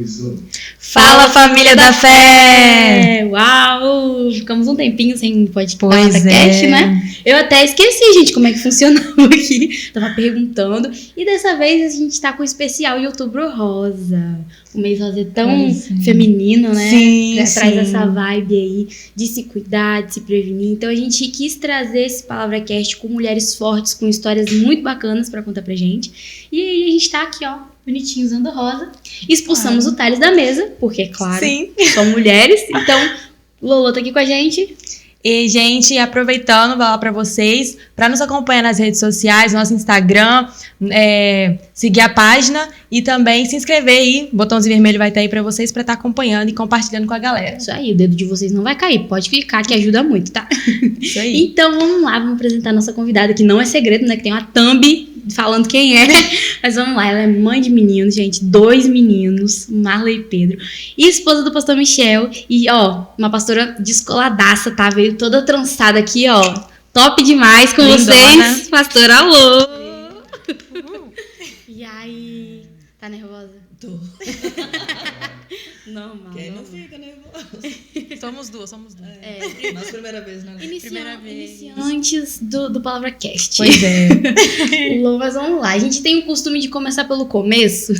começou. Fala, família da fé! Uau! Ficamos um tempinho sem podcast, né? Eu até esqueci, gente, como é que funcionava aqui. Tava perguntando. E dessa vez a gente tá com o especial Outubro Rosa. O mês rosa é tão feminino, né? Sim, Traz essa vibe aí de se cuidar, de se prevenir. Então a gente quis trazer esse PalavraCast com mulheres fortes, com histórias muito bacanas pra contar pra gente. E aí a gente tá aqui, ó, bonitinho, usando rosa. Expulsamos o Thales da mesa, porque, claro, são mulheres. Então, Lolo tá aqui com a gente. E, gente, aproveitando, vou falar pra vocês, pra nos acompanhar nas redes sociais, nosso Instagram, seguir a página e também se inscrever aí. O botãozinho vermelho vai estar aí pra vocês, pra estar acompanhando e compartilhando com a galera. Isso aí, o dedo de vocês não vai cair. Pode clicar que ajuda muito, tá? Isso aí. Então, vamos lá, vamos apresentar a nossa convidada, que não é segredo, né? Que tem uma thumb falando quem é. Mas vamos lá, ela é mãe de meninos, gente. 2 meninos, Marley e Pedro. E esposa do pastor Michel. E, ó, uma pastora descoladaça, tá? Veio toda trançada aqui, ó. Top demais com vocês, pastora Alô. E aí, tá nervosa? Tô. Normal. Quem não fica nervoso? Somos duas. Nossa primeira vez, né? Iniciantes do PalavraCast. Pois é. Lô, mas vamos lá. A gente tem o costume de começar pelo começo,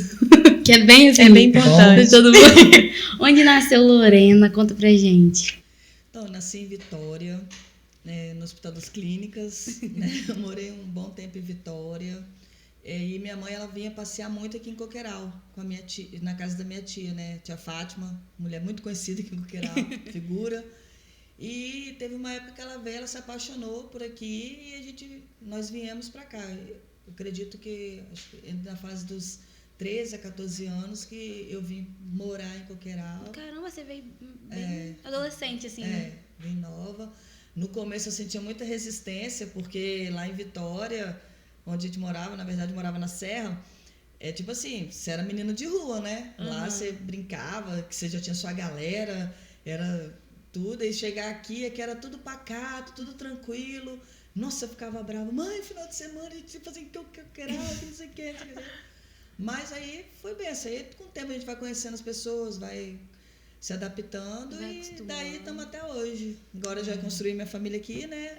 que é bem assim. É bem importante. Todo mundo. Onde nasceu Lorena? Conta pra gente. Então, eu nasci em Vitória, né, no Hospital das Clínicas. Né? Eu morei um bom tempo em Vitória. E minha mãe, ela vinha passear muito aqui em Coqueiral, com a minha tia, na casa da minha tia, né? Tia Fátima, mulher muito conhecida aqui em Coqueiral, figura. E teve uma época que ela veio, ela se apaixonou por aqui e nós viemos para cá. Eu acredito que na fase dos 13 a 14 anos que eu vim morar em Coqueiral. Caramba, você veio bem adolescente, assim, né? Bem nova. No começo eu sentia muita resistência, porque lá em Vitória, onde a gente morava, na verdade morava na Serra, tipo assim, você era menino de rua, né? Uhum. Lá você brincava, que você já tinha sua galera, era tudo, e chegar aqui era tudo pacato, tudo tranquilo. Nossa, eu ficava brava, mãe, final de semana, a gente fazia o que eu quero, não sei o que. Mas aí foi bem, assim, aí com o tempo a gente vai conhecendo as pessoas, vai se adaptando e daí estamos até hoje. Agora já construí minha família aqui, né?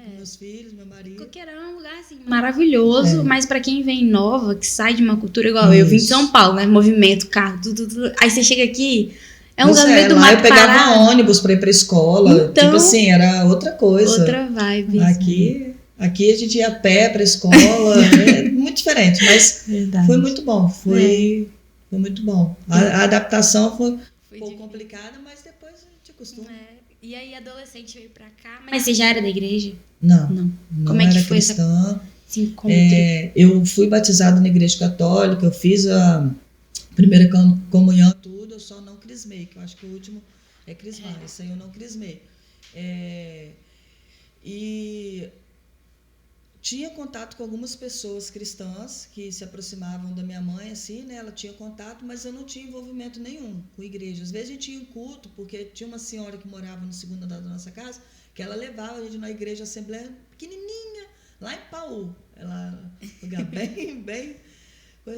Com meus filhos, meu marido. Coqueiral é um lugar assim maravilhoso, mas pra quem vem nova, que sai de uma cultura igual eu vim de São Paulo, né? Movimento, carro, tudo. Aí você chega aqui, é um lugar meio do mato. Eu pegava ônibus pra ir pra escola, então, tipo assim, era outra coisa. Outra vibe. Aqui a gente ia a pé pra escola, é muito diferente, mas foi muito bom, foi muito bom. A adaptação foi um pouco complicada, mas depois a gente acostuma. E aí, adolescente veio pra cá, mas você já era da igreja? Não. Como é que era foi cristã. Eu fui batizado na igreja católica, eu fiz a primeira comunhão, tudo, eu só não crismei, que eu acho que o último é crismar, esse aí eu não crismei. E tinha contato com algumas pessoas cristãs que se aproximavam da minha mãe, assim, né? Ela tinha contato, mas eu não tinha envolvimento nenhum com igreja. Às vezes a gente tinha um culto, porque tinha uma senhora que morava no segundo andar da nossa casa, que ela levava a gente na igreja Assembleia pequenininha, lá em Paú. Um lugar bem...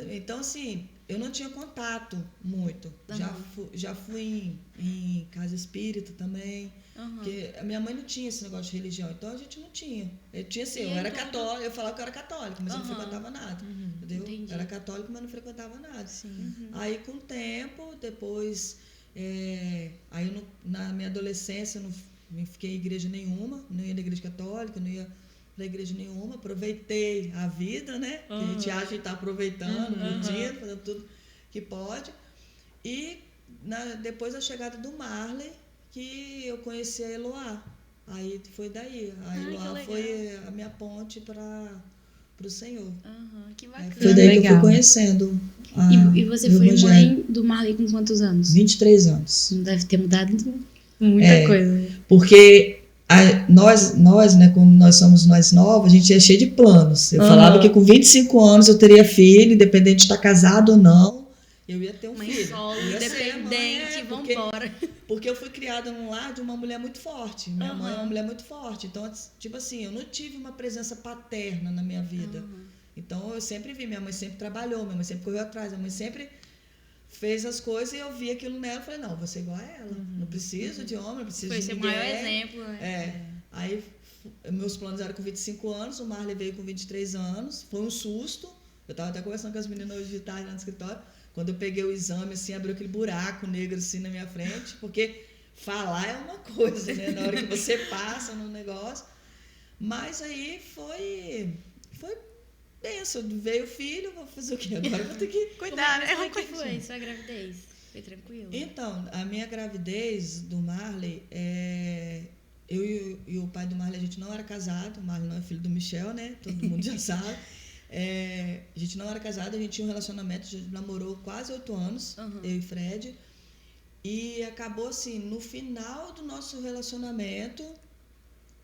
Então, assim, eu não tinha contato muito. Já fui em casa espírita também. Porque a minha mãe não tinha esse negócio de religião, então a gente não tinha. Eu tinha assim, eu era católica, eu falava que eu era católica, mas eu não frequentava nada. Entendeu? Entendi. Eu era católica, mas não frequentava nada. Aí com o tempo, depois, aí na minha adolescência eu não fiquei em igreja nenhuma, não ia na igreja católica, não ia na igreja nenhuma, aproveitei a vida, né? Que a gente acha que está aproveitando, curtindo, fazendo tudo que pode. E depois da chegada do Marley, que eu conheci a Eloá. Aí foi daí. A Eloá foi a minha ponte para o Senhor. Que bacana. Foi daí que eu fui conhecendo. E você foi mãe do Marley com quantos anos? 23 anos. Não deve ter mudado muita coisa. Porque nós, né, como nós somos mais novos, a gente é cheio de planos. Eu falava que com 25 anos eu teria filho, independente de estar casado ou não. Eu ia ter um filho. Solo, independente, vambora. Porque eu fui criada num lar de uma mulher muito forte. Minha mãe é uma mulher muito forte. Então, tipo assim, eu não tive uma presença paterna na minha vida. Então, eu sempre vi. Minha mãe sempre trabalhou, minha mãe sempre correu atrás, minha mãe sempre fez as coisas e eu vi aquilo nela. Falei, não, vou ser igual a ela. Não preciso de homem, não preciso de ninguém. Foi seu maior exemplo, né? Aí, meus planos eram com 25 anos, o Marley veio com 23 anos. Foi um susto. Eu estava até conversando com as meninas hoje de tarde lá no escritório. Quando eu peguei o exame, assim, abriu aquele buraco negro assim na minha frente. Porque falar é uma coisa, né? Na hora que você passa no negócio. Mas aí foi benção. Veio o filho, vou fazer o quê? Agora eu vou ter que cuidar, né? Como é que foi sua gravidez? Foi tranquilo? Então, a minha gravidez do Marley, eu e o pai do Marley, a gente não era casado. O Marley não é filho do Michel, né? Todo mundo já sabe. A gente não era casado, a gente tinha um relacionamento, a gente namorou quase 8 anos, eu e Fred. E acabou assim, no final do nosso relacionamento,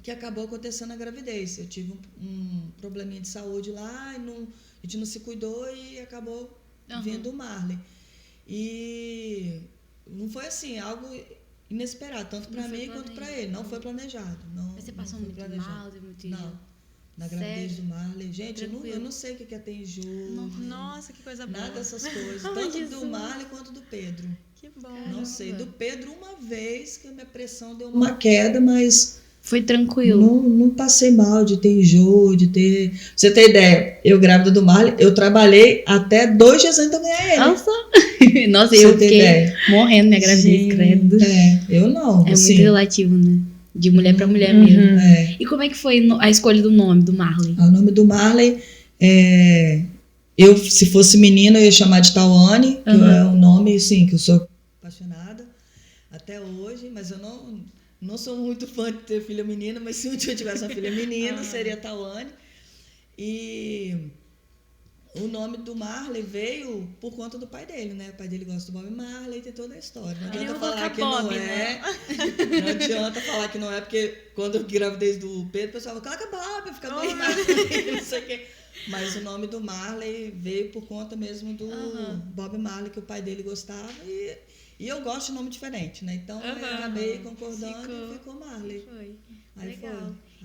que acabou acontecendo a gravidez. Eu tive um probleminha de saúde lá, a gente não se cuidou e acabou vindo o Marley. E não foi assim, algo inesperado, tanto para mim quanto para ele. Não foi planejado. Mas você passou muito mal, muito... Não. Na gravidez do Marley. Gente, eu não sei o que é ter enjoo. Nossa, que coisa boa. Nada dessas coisas. Tanto do Marley quanto do Pedro. Que bom. Não sei. Do Pedro, uma vez que a minha pressão deu uma queda, mas... Foi tranquilo. Não passei mal de ter enjoo, de ter... Pra você ter ideia, eu grávida do Marley, eu trabalhei até 2 dias antes de eu ganhar ele. Nossa, eu fiquei morrendo minha gravidez, credo. Eu não. É assim, muito relativo, né? De mulher para mulher mesmo. E como é que foi a escolha do nome do Marley? O nome do Marley, se fosse menina, eu ia chamar de Tawane, que é um nome, assim, que eu sou apaixonada até hoje, mas eu não sou muito fã de ter filha menina, mas se um dia eu tivesse uma filha menina, seria Tawane. E o nome do Marley veio por conta do pai dele, né? O pai dele gosta do Bob Marley, tem toda a história. Não adianta falar que não é. Não adianta falar que não é, porque quando eu gravidez do Pedro, o pessoal fala, coloca Bob, fica bem Marley, não sei o quê. Mas o nome do Marley veio por conta mesmo do Bob Marley, que o pai dele gostava. E eu gosto de nome diferente, né? Então eu acabei concordando e ficou Marley. Aí foi.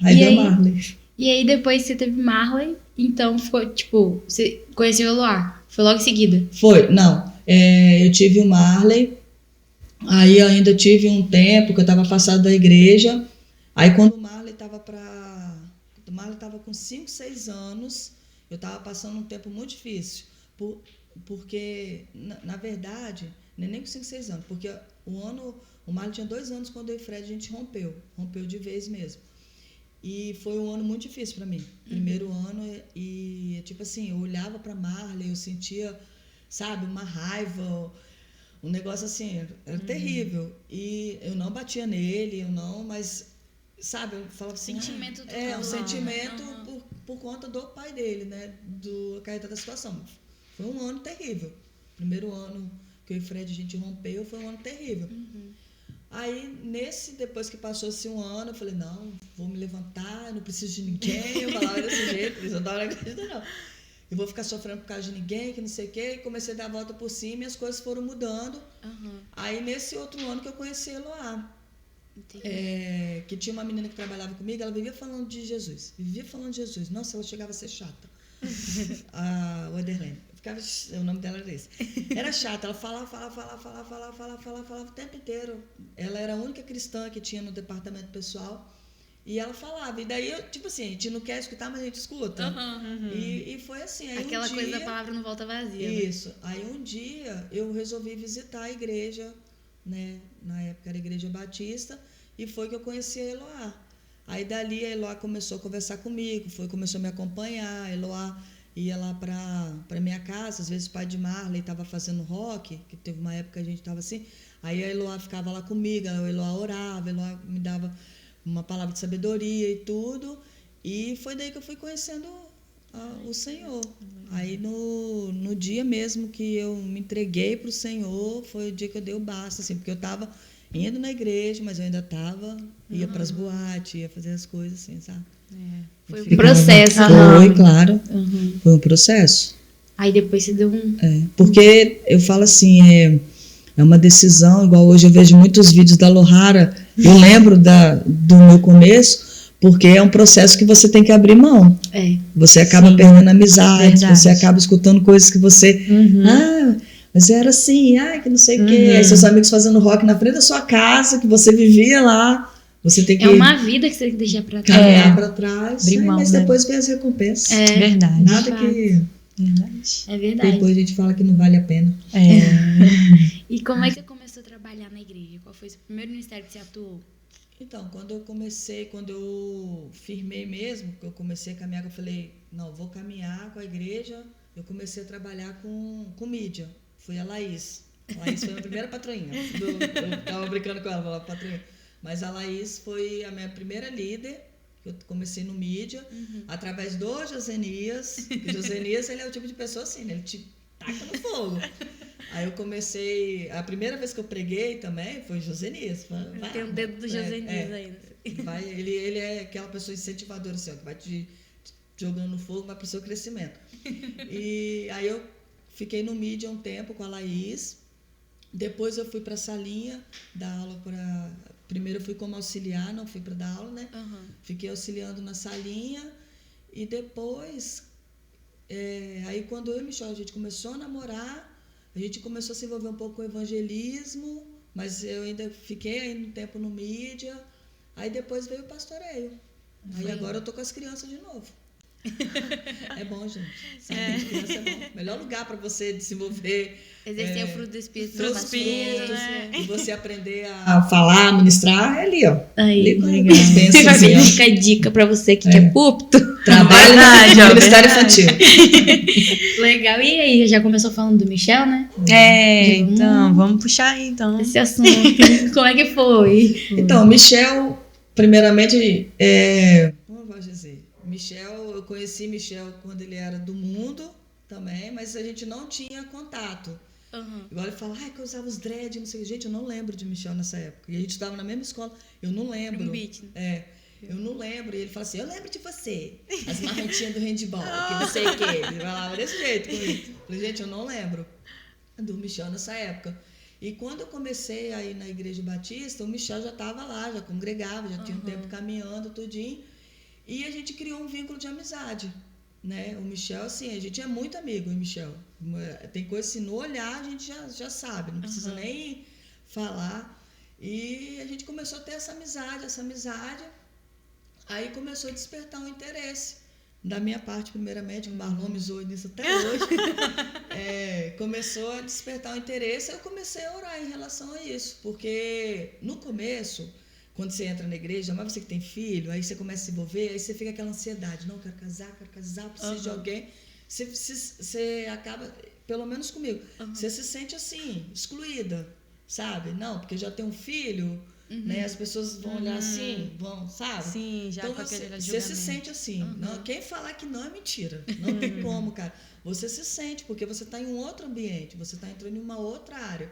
Aí deu Marley. E aí depois você teve Marley, então foi tipo, você conheceu o Eloá? Foi logo em seguida? Foi, não. Eu tive o Marley, aí eu ainda tive um tempo que eu estava afastado da igreja. Aí quando o Marley estava com 5, 6 anos, eu estava passando um tempo muito difícil. Porque, na verdade, nem com 5, 6 anos, porque o Marley tinha 2 anos quando eu e Fred a gente rompeu de vez mesmo. E foi um ano muito difícil para mim. Primeiro ano, e tipo assim, eu olhava para Marley, eu sentia, sabe, uma raiva, um negócio assim, era terrível. E eu não batia nele, mas, sabe, eu falava assim... Sentimento do um sentimento por conta do pai dele, né, do acarretar da situação. Foi um ano terrível. Primeiro ano que eu e Fred a gente rompeu, foi um ano terrível. Aí, depois que passou-se um ano, eu falei, não, vou me levantar, não preciso de ninguém. Eu falava desse jeito, eles não estavam acreditando, não. Eu vou ficar sofrendo por causa de ninguém, que não sei o quê. E comecei a dar a volta por cima e as coisas foram mudando. Aí, nesse outro ano que eu conheci a Eloá, que tinha uma menina que trabalhava comigo, ela vivia falando de Jesus. Nossa, ela chegava a ser chata. A Oderlene. O nome dela era esse. Era chata, ela falava o tempo inteiro. Ela era a única cristã que tinha no departamento pessoal. E ela falava. E daí, tipo assim, a gente não quer escutar, mas a gente escuta. E foi assim. Aí aquela coisa da palavra não volta vazia. Isso. Né? Aí um dia eu resolvi visitar a igreja, né? Na época era a Igreja Batista. E foi que eu conheci a Eloá. Aí dali a Eloá começou a conversar comigo, começou a me acompanhar. A Eloá ia lá para minha casa, às vezes o pai de Marley estava fazendo rock, que teve uma época que a gente estava assim, aí a Eloá ficava lá comigo, a Eloá orava, a Eloá me dava uma palavra de sabedoria e tudo, e foi daí que eu fui conhecendo o Senhor. Aí no dia mesmo que eu me entreguei para o Senhor, foi o dia que eu dei o basta, assim, porque eu estava indo na igreja, mas eu ainda ia para as boates, ia fazer as coisas assim, sabe? Foi um processo. Foi, claro. Foi um processo. Aí depois você deu um... porque eu falo assim, é uma decisão, igual hoje eu vejo muitos vídeos da Lohara, eu lembro do meu começo, porque é um processo que você tem que abrir mão. Você acaba perdendo amizades, você acaba escutando coisas que você... Mas era assim, que não sei o quê. Aí seus amigos fazendo rock na frente da sua casa, que você vivia lá. Você tem que É uma vida que você tem que deixar pra trás. caminhar pra trás. Mão, mas né? depois vem as recompensas. Verdade. Nada que Verdade. É verdade. depois a gente fala que não vale a pena. E como é que você começou a trabalhar na igreja? Qual foi o primeiro ministério que você atuou? Então, quando eu firmei mesmo, que eu comecei a caminhar, eu falei, não, vou caminhar com a igreja, eu comecei a trabalhar com mídia. Fui a Laís. A Laís foi a minha primeira patroinha. Eu tava brincando com ela, falava patroinha. Mas a Laís foi a minha primeira líder, que eu comecei no mídia, através do Josenias. O Josenias, ele é o tipo de pessoa assim, né? Ele te taca no fogo. Aí eu comecei, a primeira vez que eu preguei também foi Josenias. Tem o dedo do Josenias ainda. Ele é aquela pessoa incentivadora, assim, ó, que vai te jogando no fogo, vai pro seu crescimento. E aí eu fiquei no mídia um tempo com a Laís. Depois eu fui para a salinha dar aula para... Primeiro eu fui como auxiliar, não fui para dar aula, né? Fiquei auxiliando na salinha. E depois, aí quando eu e o Michel, a gente começou a namorar, a gente começou a se envolver um pouco com o evangelismo, mas eu ainda fiquei aí um tempo no mídia. Aí depois veio o pastoreio. Aí agora eu tô com as crianças de novo. É bom, gente. Sabe, criança é bom. Melhor lugar para você desenvolver. Exercer o fruto do Espírito. Frutos, né? E você aprender a falar, ministrar, é ali, ó. Aí, legal. Fica a dica para você que quer púlpito. Trabalho no Ministério Infantil. Legal. E aí, já começou falando do Michel, né? Então, vamos puxar aí, então. Esse assunto. Como é que foi? Então, Michel, primeiramente, como eu vou dizer? Eu conheci Michel quando ele era do mundo também, mas a gente não tinha contato. Igual ele fala, que eu usava os dread, não sei o que. Gente, eu não lembro de Michel nessa época. E a gente estava na mesma escola, eu não lembro. Um beat, né? Eu não lembro. E ele fala assim, eu lembro de você. As marretinhas do handball, que não sei o quê. Ele falava desse jeito comigo. Eu falei, gente, eu não lembro do Michel nessa época. E quando eu comecei a ir na Igreja Batista, o Michel já estava lá, já congregava, já tinha um tempo caminhando, tudinho. E a gente criou um vínculo de amizade, né? O Michel, assim, a gente é muito amigo, o Michel. Tem coisa assim, no olhar a gente já sabe, não precisa nem falar. E a gente começou a ter essa amizade. Aí começou a despertar um interesse. Da minha parte, primeiramente, o Marlon me zoou nisso até hoje. Começou a despertar um interesse, eu comecei a orar em relação a isso. Porque no começo, quando você entra na igreja, mas você que tem filho, aí você começa a se envolver, aí você fica aquela ansiedade. Não, quero casar, preciso de alguém. Você acaba, pelo menos comigo, você se sente assim, excluída, sabe? Não, porque já tem um filho, né? As pessoas vão olhar assim, sabe? Sim, já então com aquele julgamento. você se sente assim. Não, quem falar que não é mentira. Não tem como, cara. Você se sente, porque você está em um outro ambiente, você está entrando em uma outra área.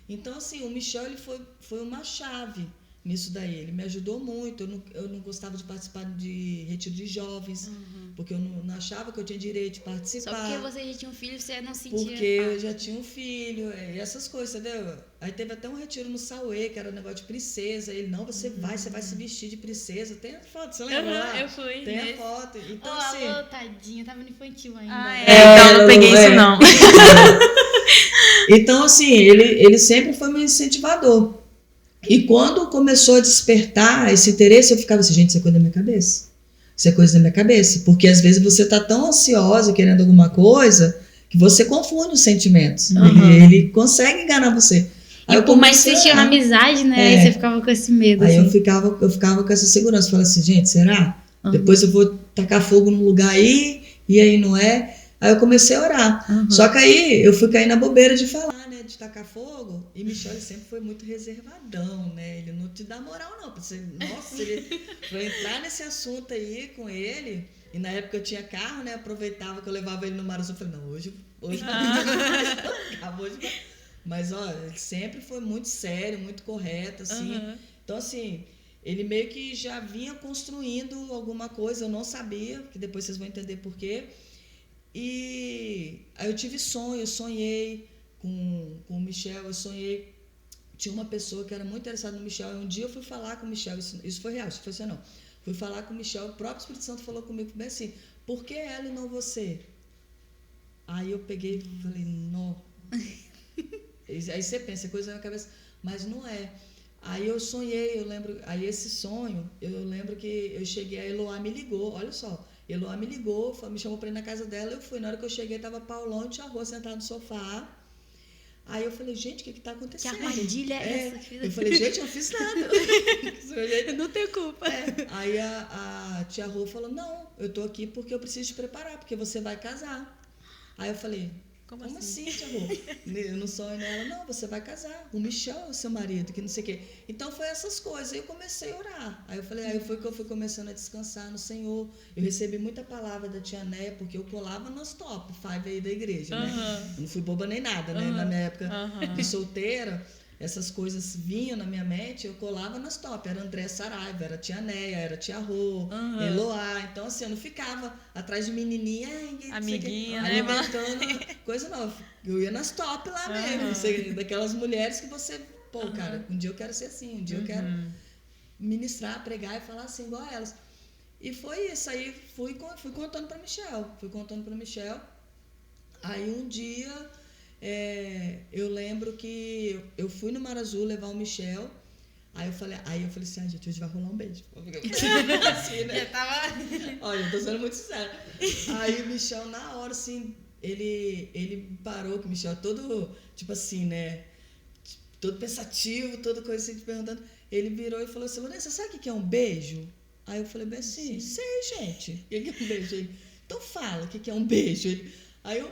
Então, assim, o Michel ele foi uma chave nisso daí. Ele me ajudou muito. Eu não gostava de participar de retiro de jovens, porque eu não achava que eu tinha direito de participar. Só porque você já tinha um filho, você não sentia porque eu já tinha um filho, e essas coisas, entendeu? Aí teve até um retiro no Sauê, que era um negócio de princesa. Ele, não, você vai se vestir de princesa. Tem a foto, você lembra lá? Eu fui. Tem a foto. Então, alô, tadinha, tava no infantil ainda. Então eu não peguei isso, não. Então, assim, ele sempre foi meu incentivador. E quando começou a despertar esse interesse, eu ficava assim, gente, isso é coisa da minha cabeça. Isso é coisa da minha cabeça. Porque às vezes você tá tão ansiosa querendo alguma coisa que você confunde os sentimentos. E ele consegue enganar você. E por mais que você tinha uma amizade, né? Aí você ficava com esse medo. Aí assim. eu ficava com essa segurança. Falei assim, gente, será? Depois eu vou tacar fogo num lugar aí, e aí não é. Aí eu comecei a orar. Só que aí eu fui cair na bobeira de falar, né? De tacar fogo. E Michel ele sempre foi muito reservadão, né? Ele não te dá moral, não. Pra entrar nesse assunto aí com ele. E na época eu tinha carro, né? Aproveitava que eu levava ele no Maranhão. Eu falei, não, hoje Mas, ó, ele sempre foi muito sério, muito correto, assim. Então, assim, ele meio que já vinha construindo alguma coisa, eu não sabia, que depois vocês vão entender por quê. E aí eu tive sonho, eu sonhei com o Michel, tinha uma pessoa que era muito interessada no Michel, e um dia eu fui falar com o Michel, isso foi real, isso foi assim não. Fui falar com o Michel, o próprio Espírito Santo falou comigo bem assim, por que ela e não você? Aí eu peguei e falei, não. Aí você pensa, coisa na cabeça, mas não é. Aí eu sonhei, aí esse sonho, eu lembro que eu cheguei, a Eloá me ligou, olha só, Eloá me ligou, me chamou para ir na casa dela, eu fui, na hora que eu cheguei, tava Paulão e Tia Rô sentado no sofá. Aí eu falei, gente, o que tá acontecendo? Que armadilha é essa? Eu falei, gente, eu não fiz nada. Eu não tenho culpa. Aí a Tia Rô falou, não, eu tô aqui porque eu preciso te preparar, porque você vai casar. Aí eu falei, como assim, Tia Rô? Eu não sonho nela, não, você vai casar. O Michel é o seu marido, que não sei o quê. Então foi essas coisas. Aí eu comecei a orar. Aí eu falei, aí foi que eu fui começando a descansar no Senhor. Eu recebi muita palavra da tia Néia, porque eu colava nos top 5 aí da igreja, né? Eu não fui boba nem nada, né? Na minha época de solteira, essas coisas vinham na minha mente, eu colava nas top. Era André Saraiva, era tia Néia, era tia Rô, Eloá. Então, assim, eu não ficava atrás de menininha, amiguinha, né? Alimentando coisa nova. Eu ia nas top lá mesmo, daquelas mulheres que você, pô, cara, um dia eu quero ser assim, um dia eu quero ministrar, pregar e falar assim, igual a elas. E foi isso, aí fui contando pra Michel. Aí um dia... eu lembro que eu fui no Mar Azul levar o Michel, aí eu falei assim, gente, hoje vai rolar um beijo. Assim, né? Olha, eu tô sendo muito sincera. Aí o Michel, na hora, assim, ele parou, que o Michel é todo, tipo assim, né, todo pensativo, toda coisa assim, te perguntando. Ele virou e falou assim, Vanessa, sabe o que é um beijo? Aí eu falei bem assim, sei, gente, o que é um beijo? Ele, então fala, o que é um beijo? Aí eu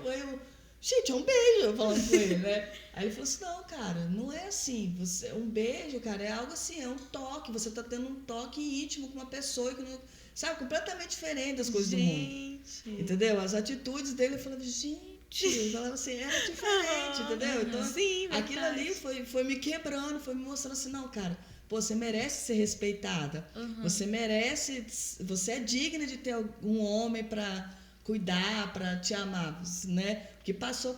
gente, é um beijo, eu falando com ele, né? Aí ele falou assim, não, cara, não é assim. Um beijo, cara, é algo assim, é um toque. Você tá tendo um toque íntimo com uma pessoa que não, sabe, completamente diferente das coisas do mundo. Entendeu? As atitudes dele, eu falava, gente, eu falava assim, era diferente, entendeu? Então, aquilo ali foi me quebrando, foi me mostrando assim, não, cara, pô, você merece ser respeitada. Você merece, você é digna de ter um homem pra cuidar, para te amar, né? Porque passou,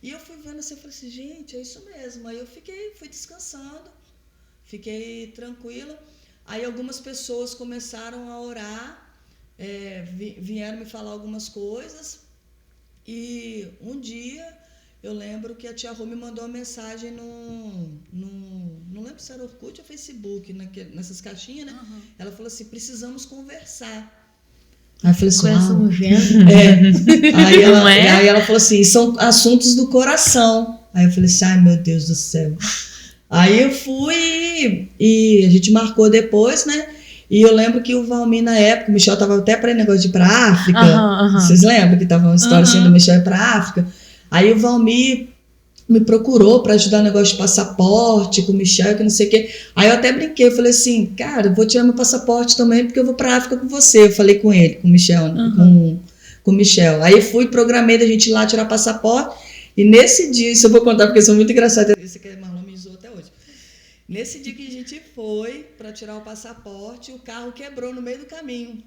e eu fui vendo assim, eu falei assim, gente, é isso mesmo. Aí eu fui descansando, fiquei tranquila. Aí algumas pessoas começaram a orar, vieram me falar algumas coisas, e um dia eu lembro que a tia Rô me mandou uma mensagem não lembro se era Orkut ou Facebook, nessas caixinhas, né? Ela falou assim, precisamos conversar. Aí eu falei assim, coração Aí ela falou assim, são assuntos do coração. Aí eu falei assim, ai meu Deus do céu. Aí eu fui e a gente marcou depois, né? E eu lembro que o Valmir, na época, o Michel tava até para negócio de ir pra África. Vocês lembram que tava uma história assim do Michel ir pra África? Aí o Valmir me procurou para ajudar no negócio de passaporte com o Michel, que não sei o quê. Aí eu até brinquei, eu falei assim, cara, eu vou tirar meu passaporte também porque eu vou pra África com você. Eu falei com ele, com o Michel, com o Michel. Aí fui, programei da gente ir lá tirar passaporte, e nesse dia, isso eu vou contar porque são muito engraçados, isso aqui a Marlon me zoou até hoje. Nesse dia que a gente foi para tirar o passaporte, o carro quebrou no meio do caminho.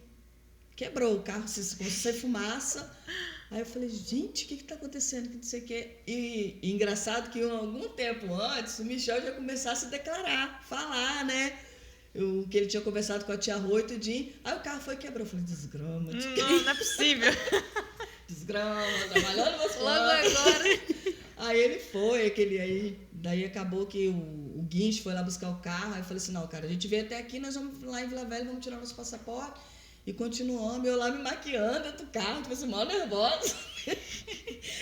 Quebrou o carro, começou a sair fumaça. Aí eu falei, gente, o que está acontecendo? Que não sei o quê. E engraçado que algum tempo antes, o Michel já começasse a declarar, falar, né? Que ele tinha conversado com a tia Rô e tudinho. Aí o carro foi e quebrou. Eu falei, desgrama. Não é possível. Desgrama, trabalhando você. Logo agora. Aí ele foi, daí acabou que o guincho foi lá buscar o carro. Aí eu falei assim, não, cara, a gente veio até aqui, nós vamos lá em Vila Velha, vamos tirar nosso passaporte. E continuamos, eu lá me maquiando dentro do carro, tipo assim, mal nervosa.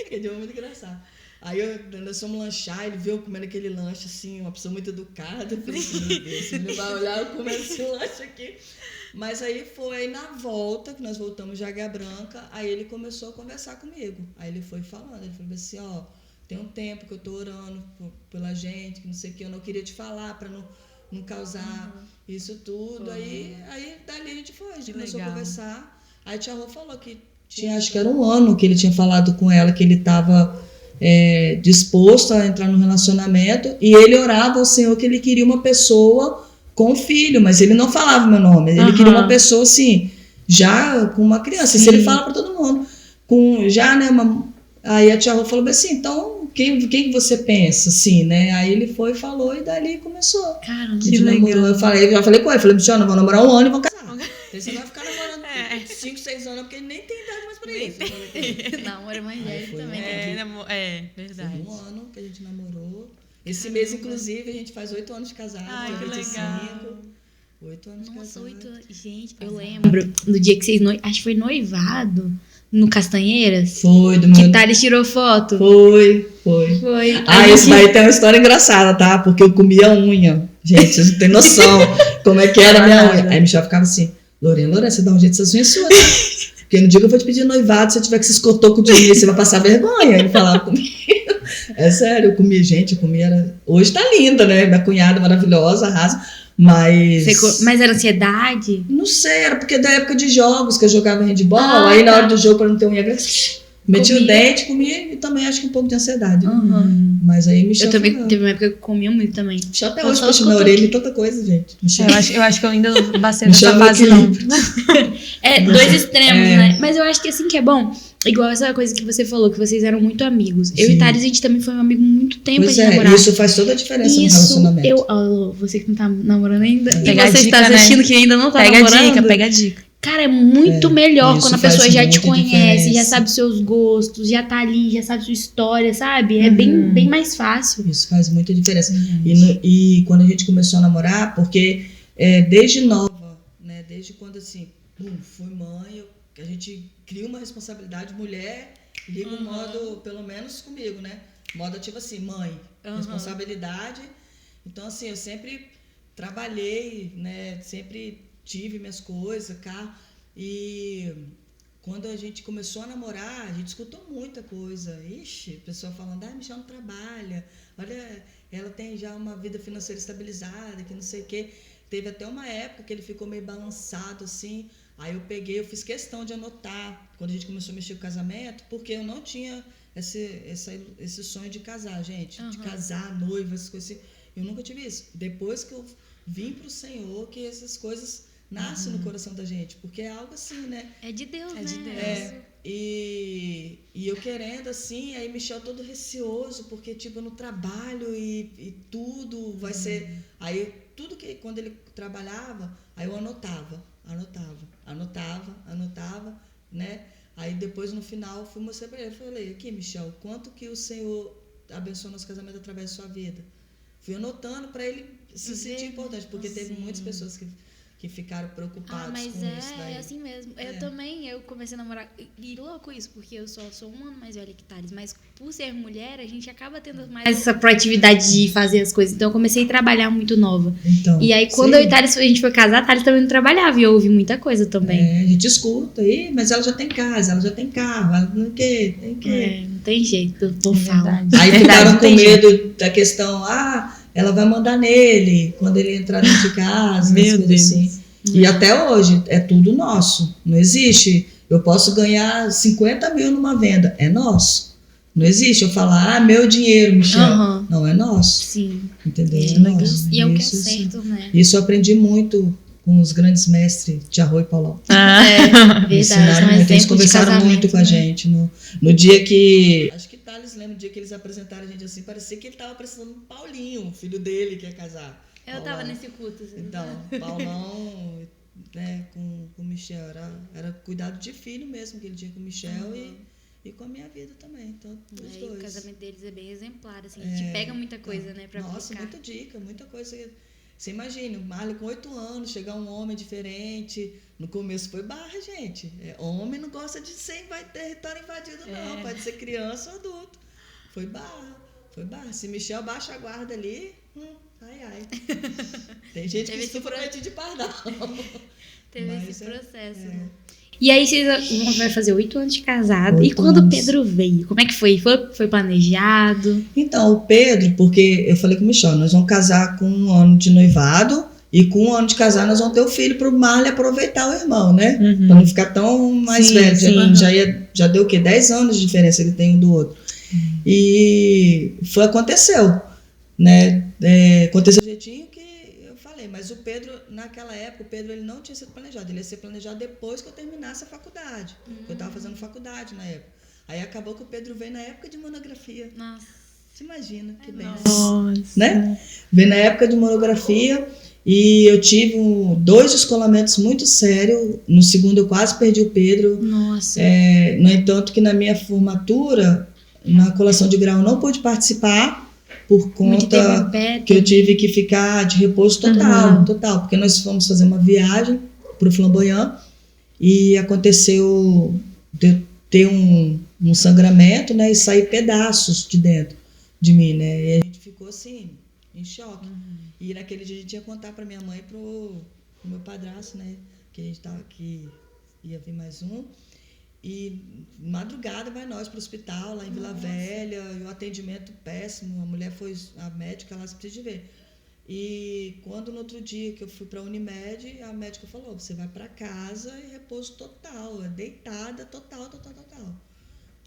Que deu muito engraçado. Aí nós fomos lanchar, ele veio comendo aquele lanche assim, uma pessoa muito educada. Eu falei assim, meu Deus, se ele vai olhar, eu comendo esse lanche aqui. Mas aí foi na volta, que nós voltamos de Águia Branca, aí ele começou a conversar comigo. Aí ele foi falando, ele falou assim, ó, tem um tempo que eu tô orando pela gente, que não sei o que, eu não queria te falar para não causar isso tudo. Aí dali a gente começou a conversar. Aí a tia Rô falou que acho que era um ano que ele tinha falado com ela, que ele estava disposto a entrar no relacionamento, e ele orava ao Senhor que ele queria uma pessoa com filho, mas ele não falava o meu nome, ele queria uma pessoa assim, já com uma criança. Isso ele fala para todo mundo, aí a tia Rô falou assim, então quem você pensa, assim, né? Aí ele foi, falou, e dali começou. Caramba, que legal. Eu já falei com ele, falei, Michel, nós vamos namorar um ano e vamos casar. Você vai ficar namorando anos. 5, 6 anos, porque ele nem tem idade mais pra isso. Namoro mais velho também. Verdade. Foi 1 ano que a gente namorou. Esse mês, inclusive, a gente faz 8 anos de casado. Ai, dia que 25. legal. 8 anos de Nossa, casado. 8 anos. Gente, eu lembro no dia que vocês acho que foi noivado no Castanheiras. Foi, do Que meu... Thales tirou foto. Foi. Foi. Ah, esse daí tem uma história engraçada, tá? Porque eu comia unha. Gente, vocês não têm noção como é que era a minha unha. Aí a Michelle ficava assim, Lorena, você dá um jeito dessas unhas suas, tá? Porque no dia que eu vou te pedir noivado, se você tiver que se escotoco de unha, você vai passar vergonha. Ele falava comigo. É sério, eu comia. Hoje tá linda, né? Minha cunhada maravilhosa, arrasa. Mas. Mas era ansiedade? Não sei, era porque da época de jogos que eu jogava handball, aí na hora do jogo, pra não ter unha grande, metia o dente, comia e também acho que um pouco de ansiedade. Mas aí Michelle. Eu também teve uma época que eu comia muito também. Michelle até hoje puxa minha orelha e tanta coisa, gente. Eu acho que eu ainda não passei nessa fase, não. Dois extremos, né? Mas eu acho que assim que é bom. Igual essa coisa que você falou, que vocês eram muito amigos. Eu e Thales, a gente também foi um amigo muito tempo. Pois a gente namorava. Isso faz toda a diferença no relacionamento. Você que não tá namorando ainda, Pega e você a dica, está assistindo que ainda não tá namorando. Pega a dica. Cara, é muito melhor quando a pessoa já te conhece, diferença. já sabe seus gostos, já tá ali, já sabe sua história, sabe? É bem mais fácil. Isso faz muita diferença. E quando a gente começou a namorar, porque desde nova, né? Desde quando assim, fui mãe, a gente cria uma responsabilidade, mulher, liga o modo, pelo menos comigo, né? Modo tipo assim, mãe, responsabilidade. Então assim, eu sempre trabalhei, né? Sempre tive minhas coisas, carro. E quando a gente começou a namorar, a gente escutou muita coisa. Ixi, pessoa falando, Michelle não trabalha, olha, ela tem já uma vida financeira estabilizada, que não sei o quê. Teve até uma época que ele ficou meio balançado, assim. Aí eu fiz questão de anotar, quando a gente começou a mexer com o casamento, porque eu não tinha esse sonho de casar, gente. De casar, noiva, essas coisas assim. Eu nunca tive isso. Depois que eu vim pro Senhor, que essas coisas nasce no coração da gente, porque é algo assim, né? É de Deus, né? De Deus. E eu querendo assim, aí Michel todo receoso, porque tipo, no trabalho e tudo vai ser... Aí tudo que, quando ele trabalhava, aí eu anotava, né? Aí depois no final fui mostrar pra ele, falei, aqui Michel, quanto que o Senhor abençoou nosso casamento através da sua vida? Fui anotando para ele se sentir importante, porque teve muitas pessoas que ficaram preocupadas mas com isso daí. é assim mesmo. Eu comecei a namorar, e louco isso, porque eu só sou 1 ano mais velha que Thales, mas por ser mulher, a gente acaba tendo mais essa proatividade de fazer as coisas. Então eu comecei a trabalhar muito nova. Então, e aí quando eu e Thales, a gente foi casar, Thales também não trabalhava, e eu ouvi muita coisa também. A gente escuta aí, mas ela já tem casa, ela já tem carro, ela não quer, tem que... Não tem jeito, o povo fala. Aí ficaram com medo da questão, ela vai mandar nele quando ele entrar dentro de casa, Meu Deus. assim. E até hoje é tudo nosso, não existe. Eu posso ganhar 50 mil numa venda, é nosso. Não existe eu falar, meu dinheiro, Michel. Não, é nosso. Sim. Entendeu? É nosso. E é o que é Isso, certo, né? Isso eu aprendi muito com os grandes mestres Tiarro e Paulão. Verdade, Ensinaram muito, eles conversaram muito com a gente. No dia que... Acho que Thales lembra o dia que eles apresentaram a gente assim, parecia que ele estava apresentando o Paulinho, o filho dele que ia casar. Eu tava nesse culto. Assim. Então, Paulão, né, com o Michel, era cuidado de filho mesmo que ele tinha com o Michel e com a minha vida também. Então, os dois. O casamento deles é bem exemplar, assim. A gente pega muita coisa, né, pra Nossa, aplicar. muita dica, muita coisa. Você imagina, o Marley com 8 anos, chegar um homem diferente. No começo foi barra, gente. Homem não gosta de ser território invadido, não. Pode ser criança ou adulto. Foi barra. Se Michel baixa a guarda ali, ai. Tem gente que se promete de pardal. Teve esse processo, né? E aí vocês vai fazer 8 anos de casado. E quando o Pedro veio, como é que foi? Foi planejado? Então, o Pedro, porque eu falei com o Michel, nós vamos casar com 1 ano de noivado e com 1 ano de casar nós vamos ter o filho para o Marley aproveitar o irmão, né? Para não ficar tão mais velho. Já deu o quê? 10 anos de diferença ele tem um do outro. E aconteceu, né? Aconteceu do jeitinho que eu falei, mas o Pedro, naquela época, ele não tinha sido planejado, ele ia ser planejado depois que eu terminasse a faculdade, eu estava fazendo faculdade na época. Aí acabou que o Pedro veio na época de monografia. Nossa. Você imagina, que bem. Né? Veio na época de monografia E eu tive 2 descolamentos muito sérios. No segundo eu quase perdi o Pedro. Nossa. No entanto, que na minha formatura, na colação de grau, eu não pude participar por conta que eu tive que ficar de repouso total. Porque nós fomos fazer uma viagem para o Flamboyant e aconteceu de eu ter um sangramento, né, e sair pedaços de dentro de mim, né? E a gente ficou assim, em choque. E naquele dia a gente ia contar para minha mãe e pro meu padrasto, né? Que a gente tava aqui, ia vir mais um. E madrugada vai nós pro hospital, lá em Vila Velha, e o atendimento péssimo. A médica lá, você precisa de ver. E quando no outro dia que eu fui para a Unimed, a médica falou: você vai para casa e repouso total, deitada, total.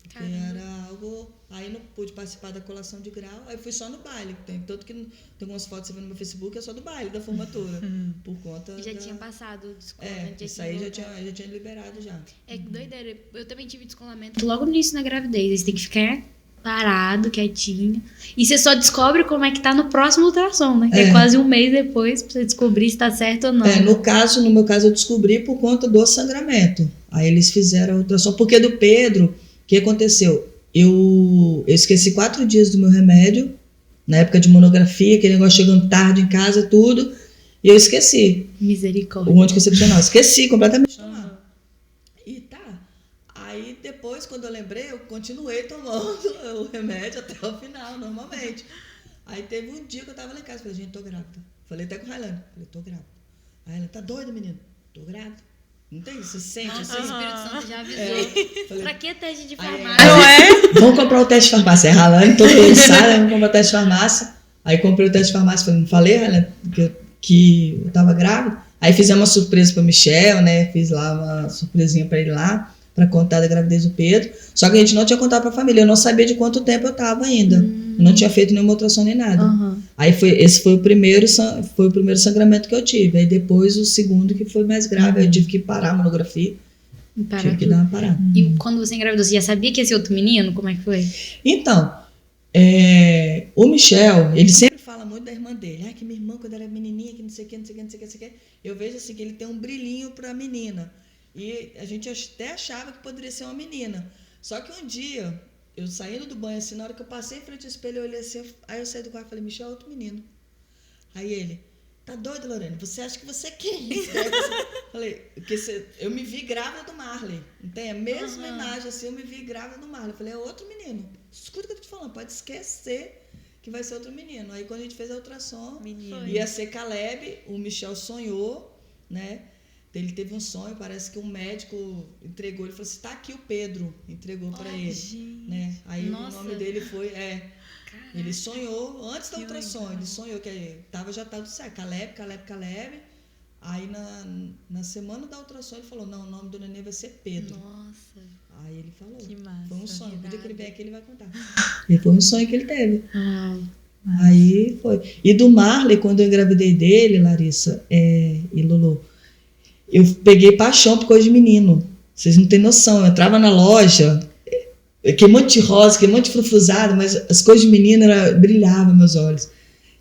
Porque era algo. Aí não pude participar da colação de grau, aí fui só no baile. Tanto que tem algumas fotos que você vê no meu Facebook, é só do baile, da formatura. Por conta. E já tinha passado o descolamento. Isso aí já tinha liberado já. É que doideira. Eu também tive descolamento logo no início da gravidez. Aí você tem que ficar parado, quietinho. E você só descobre como é que tá no próximo ultrassom, né? Que é quase um mês depois pra você descobrir se tá certo ou não. No meu caso, eu descobri por conta do sangramento. Aí eles fizeram a ultrassom. Porque do Pedro, o que aconteceu? Eu esqueci 4 dias do meu remédio, na época de monografia, aquele negócio chegando tarde em casa, tudo, e eu esqueci. Misericórdia. O anticoncepcional. Esqueci completamente. E aí depois, quando eu lembrei, eu continuei tomando o remédio até o final, normalmente. Aí teve um dia que eu tava lá em casa, falei: gente, tô grávida. Falei até com o Railane, falei: tô grávida. Aí ela: tá doida, menina? Tô grávida. Não tem? Você sente assim? O Espírito Santo já avisou. Falei, pra que teste de farmácia? Não é? Vamos comprar o teste de farmácia. Ralando, todo mundo sabe, vamos comprar o teste de farmácia. Aí comprei o teste de farmácia, falei: não falei, Ralando, que eu tava grávida? Aí fizemos uma surpresa pro Michel, né? Fiz lá uma surpresinha pra ele lá, pra contar da gravidez do Pedro. Só que a gente não tinha contado pra família, eu não sabia de quanto tempo eu tava ainda. Eu não tinha feito nenhuma ultrassom nem nada. Aí esse foi o primeiro sangramento que eu tive. Aí depois o segundo, que foi mais grave, eu tive que parar a monografia. Tive que dar uma parada. E quando você engravidou, você já sabia que ia ser outro menino? Como é que foi? Então, o Michel, ele sempre fala muito da irmã dele. Que minha irmã, quando era menininha, que não sei o que. Eu vejo assim, que ele tem um brilhinho pra menina. E a gente até achava que poderia ser uma menina. Só que um dia, eu saindo do banho, assim, na hora que eu passei em frente ao espelho, eu olhei assim, aí eu saí do quarto e falei: Michel, é outro menino. Aí ele: tá doido, Lorena? Você acha que você é quem? Falei: eu me vi grávida do Marley. Não tem a mesma imagem assim, eu me vi grávida do Marley. Falei: é outro menino. Escuta o que eu tô te falando, pode esquecer que vai ser outro menino. Aí quando a gente fez a ultrassom, ia ser Caleb, o Michel sonhou, né? Ele teve um sonho, parece que um médico entregou, ele falou assim: tá aqui o Pedro, entregou para ele, né? Aí o nome dele foi, ele sonhou, antes da ultrassom, ele sonhou que já estava tudo certo, Caleb. Aí na semana da ultrassom ele falou: não, o nome do neném vai ser Pedro. Nossa. Aí ele falou: que massa, foi um sonho, o dia que ele vem aqui ele vai contar. E foi um sonho que ele teve. Massa. Aí foi. E do Marley, quando eu engravidei dele, Larissa e Lulu, eu peguei paixão por coisa de menino. Vocês não têm noção. Eu entrava na loja, que monte de rosa, que monte de frufruzado, mas as coisas de menino brilhavam meus olhos.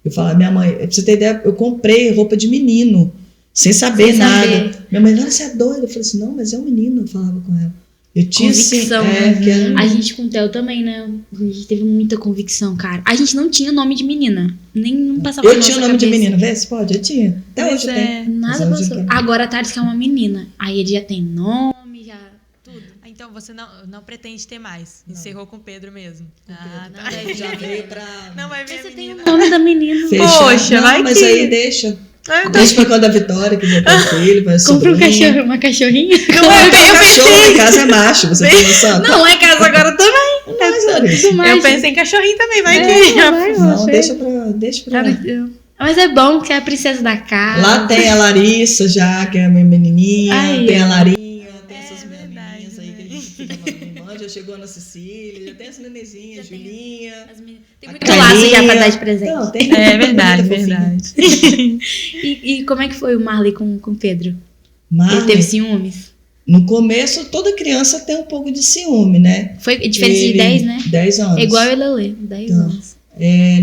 Eu falava: minha mãe, pra você ter ideia, eu comprei roupa de menino, sem saber nada. Minha mãe: não, você é doida. Eu falei assim: não, mas é um menino. Eu falava com ela. Eu tinha convicção, né? A gente com o Theo também, né? A gente teve muita convicção, cara. A gente não tinha nome de menina. Nem passava por nossa tinha nome de menina, vê se pode? Eu tinha. Até hoje tem. Nada passou. Agora a Thales que é uma menina. Aí ele já tem nome, já tudo. Então você não pretende ter mais. Não. Encerrou com o Pedro mesmo. Não, já veio pra... Não vai ver você a tem o nome da menina. Poxa, não, vai mas aí deixa. Deixa pra quando a Vitória quiser ter filho, vai compra uma cachorrinha. Não é bem cachorro, em casa é macho, você tem noção? Não, é casa agora também. Eu pensei em cachorrinho também, vai que... Não, deixa pra lá. Mas é bom que é a princesa da casa. Lá tem a Larissa já, que é a minha menininha, tem a Larinha, tem essas menininhas aí que a gente fica mamando, já chegou a Ana Cecília, já tem essa nenezinha, Julinha. Tem muito laço já pra dar de presente. Não, tem verdade. E como é que foi o Marley com o Pedro? Marley, ele teve ciúmes? No começo, toda criança tem um pouco de ciúme, né? Foi diferente de 10, né? 10 anos. É igual o Lelê, 10 anos.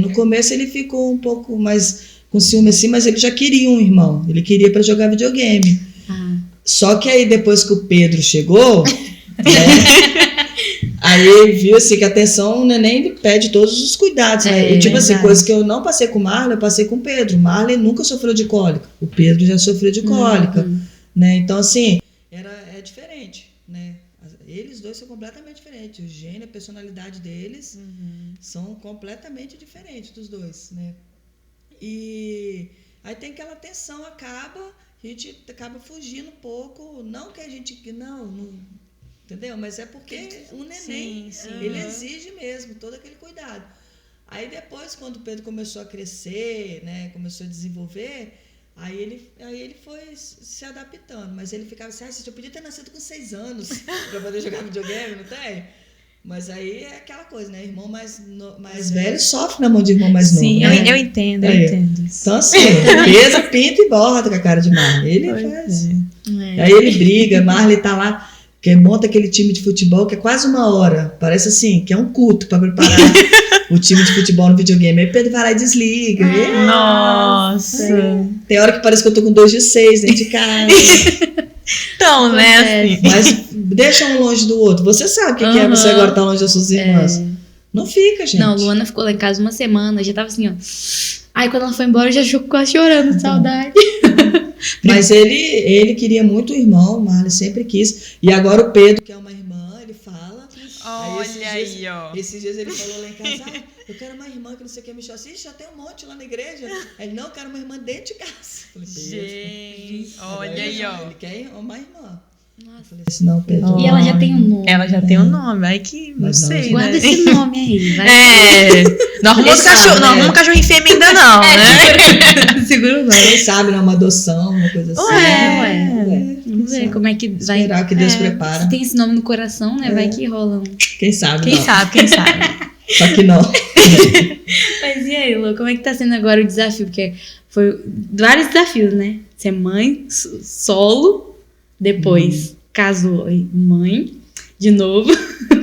No começo ele ficou um pouco mais com ciúme assim, mas ele já queria um irmão. Ele queria para jogar videogame. Só que aí depois que o Pedro chegou, né, aí ele viu assim que a atenção, o neném ele pede todos os cuidados, né? E tipo assim, coisa que eu não passei com o Marley, eu passei com o Pedro. O Marley nunca sofreu de cólica. O Pedro já sofreu de cólica, né? Então assim, é diferente, né? Eles dois são completamente diferentes. O gênio, a personalidade deles são completamente diferentes dos dois, né? E aí tem aquela tensão, a gente acaba fugindo um pouco, não que a gente, não, entendeu? Mas é porque o neném, ele exige mesmo todo aquele cuidado. Aí depois, quando o Pedro começou a crescer, né, começou a desenvolver, aí ele foi se adaptando, mas ele ficava assim, você podia ter nascido com 6 anos para poder jogar videogame, não tem? Mas aí é aquela coisa, né? Irmão mais velho sofre na mão de irmão mais novo. Sim, né? eu entendo, eu entendo. Então assim, pesa, pinta e borda com a cara de Marley. Ele faz. Aí ele briga, Marley tá lá, que monta aquele time de futebol que é quase 1 hora. Parece assim, que é um culto para preparar o time de futebol no videogame. Aí Pedro vai lá e desliga. Nossa! Tem hora que parece que eu tô com 2 de 6 dentro de casa. Então, né? Assim. Mas deixa um longe do outro. Você sabe o que é você agora estar longe das suas irmãs. Não fica, gente. Não, Luana ficou lá em casa 1 semana, já tava assim, ó. Aí quando ela foi embora, eu já ficou quase chorando de saudade. Mas ele queria muito o irmão, o Marley sempre quis. E agora o Pedro, que é uma irmã, ele fala. Olha aí, ó. Esses dias ele falou lá em casa, eu quero uma irmã que não sei o que, me chamou assim, já tem um monte lá na igreja. Aí ele, não, eu quero uma irmã dentro de casa. Eu falei, gente, olha aí, ó. Ele quer uma irmã. Nossa. Eu falei assim, não, Pedro. E ela já tem um nome. Ela já tem um nome, aí que não sei, Guarda né? esse nome aí, vai. Não arruma um cachorrinho fêmea ainda não, né? Seguro não. Quem sabe, né, uma adoção, uma coisa assim. Ué. Vamos ver como é que vai. Esperar que Deus prepara. Se tem esse nome no coração, né? Vai que rola um. Quem sabe, Quem não. sabe. Só que não. Mas e aí, Lu, como é que tá sendo agora o desafio? Porque foi vários desafios, né? Ser mãe, solo, depois casou e mãe, de novo.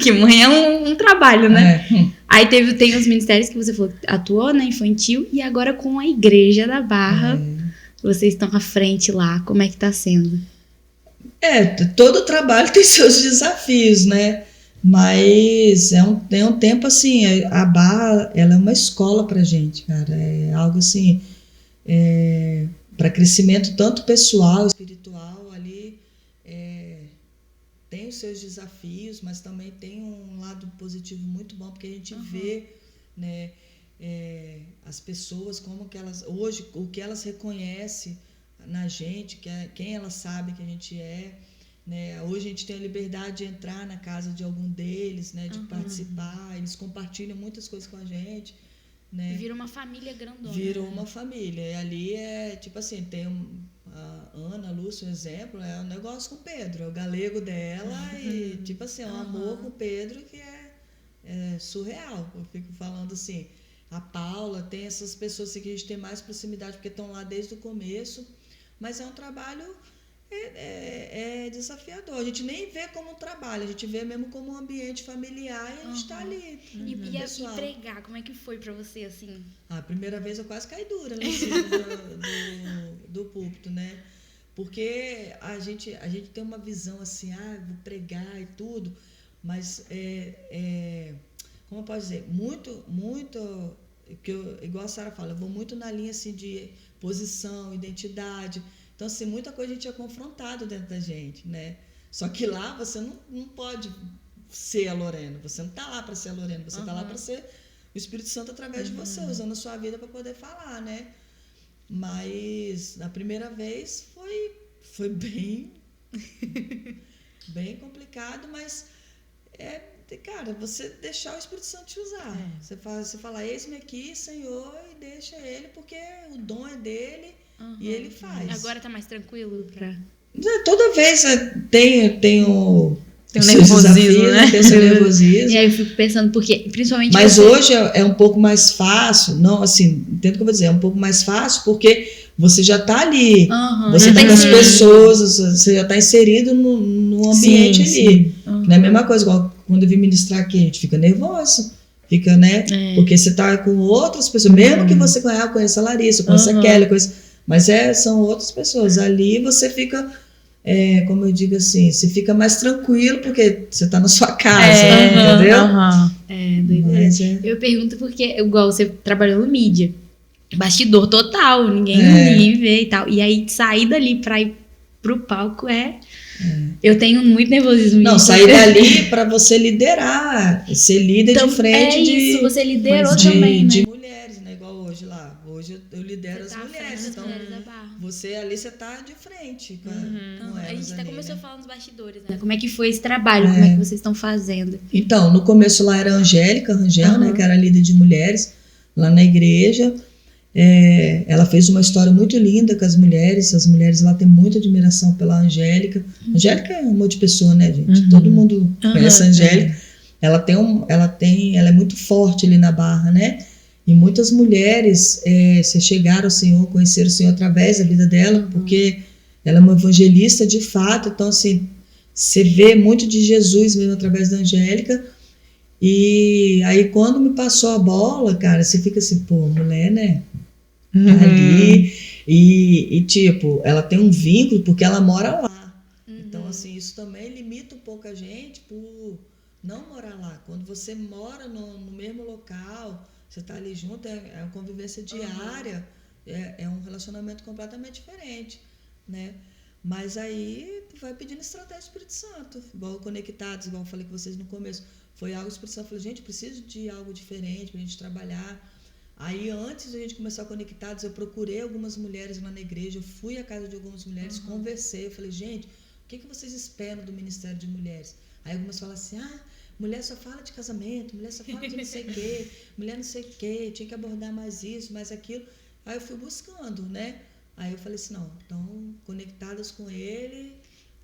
Que mãe é um trabalho, né? Aí tem os ministérios que você falou que atuou, né? Infantil, e agora com a Igreja da Barra. Vocês estão à frente lá. Como é que tá sendo? Todo trabalho tem seus desafios, né? Mas é um tempo assim, a Barra, ela é uma escola pra gente, cara. É algo assim, para crescimento tanto pessoal, espiritual, ali tem os seus desafios, mas também tem um lado positivo muito bom, porque a gente vê, né, as pessoas, como que elas, hoje, o que elas reconhecem na gente, quem elas sabem que a gente é. Né? Hoje a gente tem a liberdade de entrar na casa de algum deles, né? De participar, eles compartilham muitas coisas com a gente, né? Vira uma família grandona. Virou uma família. E ali tipo assim, tem a Ana, a Lúcia, um exemplo, é um negócio com o Pedro, é o galego dela e tipo assim, é um amor com o Pedro que é surreal. Eu fico falando assim, a Paula, tem essas pessoas assim, que a gente tem mais proximidade porque estão lá desde o começo, mas é um trabalho desafiador. A gente nem vê como um trabalho, a gente vê mesmo como um ambiente familiar e a gente está ali. E pregar, como é que foi pra você, assim? A primeira vez eu quase caí dura lá em cima do púlpito, né? Porque a gente tem uma visão assim, vou pregar e tudo, mas como eu posso dizer, muito, igual a Sara fala, eu vou muito na linha assim, de posição, identidade. Então, assim, muita coisa a gente é confrontado dentro da gente, né? Só que lá você não pode ser a Lorena. Você não está lá para ser a Lorena. Você está lá para ser o Espírito Santo através de você, usando a sua vida para poder falar, né? Mas, na primeira vez, foi bem complicado, mas cara, você deixar o Espírito Santo te usar. Você fala, eis-me aqui, Senhor, e deixa ele, porque o dom é dele. E ele faz. Agora tá mais tranquilo pra... Toda vez tem o nervosismo, né? Tem o seu nervosismo. E aí eu fico pensando, porque principalmente... Mas hoje é um pouco mais fácil, não, assim, entendo o que eu vou dizer, é um pouco mais fácil porque você já tá ali, você tá com as pessoas, você já tá inserido no ambiente ali. Não é a mesma coisa, igual quando eu vim ministrar aqui, a gente fica nervoso. fica, né? Porque você tá com outras pessoas, mesmo que você conheça a Larissa, conheça a Kelly, mas são outras pessoas. Ali você fica, como eu digo assim, você fica mais tranquilo porque você tá na sua casa, entendeu? Doideira. Eu pergunto porque, igual você trabalhou no mídia, bastidor total, ninguém vê e tal. E aí sair dali pra ir pro palco eu tenho muito nervosismo. Não, sair dali para você liderar, ser líder então, de frente você liderou também, né? De mulheres, né? Igual hoje lá. Hoje eu lidero as mulheres. Então, você ali, você tá de frente com elas. A gente até começou a falar nos bastidores, né? Como é que foi esse trabalho? Como é que vocês estão fazendo? Então, no começo lá era a Angélica Rangel, né? Que era líder de mulheres lá na igreja. Ela fez uma história muito linda com as mulheres lá têm muita admiração pela Angélica. Angélica é um monte de pessoa, né, gente? Todo mundo conhece a Angélica. Ela é muito forte ali na Barra, né? E muitas mulheres se chegaram ao Senhor, conheceram o Senhor através da vida dela, porque ela é uma evangelista de fato. Então, assim, você vê muito de Jesus mesmo através da Angélica. E aí, quando me passou a bola, cara, você fica assim, pô, mulher, né? Ali, e tipo, ela tem um vínculo porque ela mora lá. Então, assim, isso também limita um pouco a gente por não morar lá. Quando você mora no mesmo local, você tá ali junto, é uma convivência diária, é um relacionamento completamente diferente, né? Mas aí vai pedindo estratégia do Espírito Santo, igual Conectados, igual eu falei com vocês no começo. Foi algo que o Espírito Santo falou, gente, eu preciso de algo diferente pra gente trabalhar. Aí, antes de a gente começar Conectados, eu procurei algumas mulheres lá na igreja, eu fui à casa de algumas mulheres, conversei, eu falei, gente, o que vocês esperam do Ministério de Mulheres? Aí algumas falam assim, mulher só fala de casamento, mulher só fala de não sei o quê, mulher não sei o quê, tinha que abordar mais isso, mais aquilo. Aí eu fui buscando, né? Aí eu falei assim, não, então, Conectadas com ele,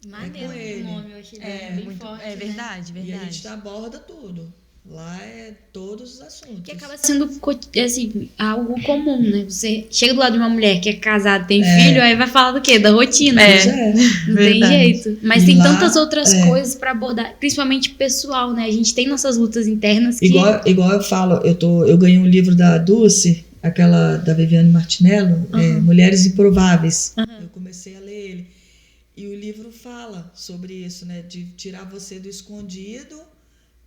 maneiro o nome, eu achei bem forte. É verdade, né? verdade. E a gente aborda tudo. Lá é todos os assuntos. Que acaba sendo assim, algo comum, né? Você chega do lado de uma mulher que é casada, tem filho, aí vai falar do quê? Da rotina. Não tem jeito. Mas tem tantas outras coisas pra abordar, principalmente pessoal, né? A gente tem nossas lutas internas que... Igual eu falo, eu ganhei um livro da Dulce, aquela da Viviane Martinello, Mulheres Improváveis. Eu comecei a ler ele. E o livro fala sobre isso, né? De tirar você do escondido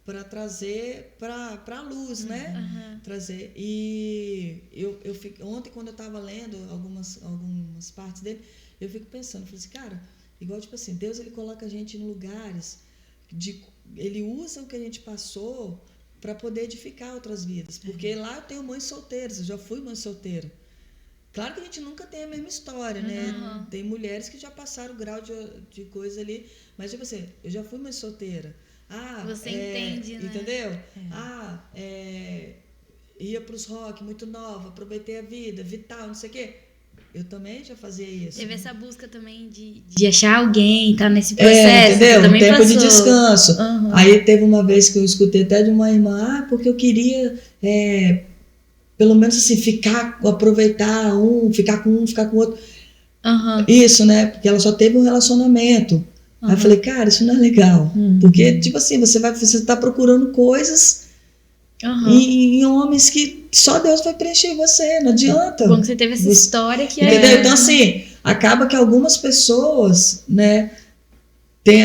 para trazer para a luz, né? Trazer. E eu fico, ontem, quando eu estava lendo algumas partes dele, eu fico pensando, falei assim, cara, igual tipo assim, Deus, ele coloca a gente em lugares, ele usa o que a gente passou para poder edificar outras vidas. Porque lá eu tenho mães solteiras, eu já fui mãe solteira. Claro que a gente nunca tem a mesma história, né? Tem mulheres que já passaram o grau de coisa ali, mas tipo assim, eu já fui mãe solteira. Você entende, né? Entendeu? Ia pros rock muito nova, aproveitei a vida, vital, não sei o quê. Eu também já fazia isso. Teve essa busca também de achar alguém, tá nesse processo. Entendeu? Um tempo de descanso. Aí teve uma vez que eu escutei até de uma irmã, porque eu queria, pelo menos assim, aproveitar ficar com o outro. Isso, né? Porque ela só teve um relacionamento. Aí eu falei, cara, isso não é legal. Porque, tipo assim, você tá procurando coisas em homens que só Deus vai preencher você, não adianta. Bom que você teve essa história que entendeu? Então, assim, acaba que algumas pessoas, né,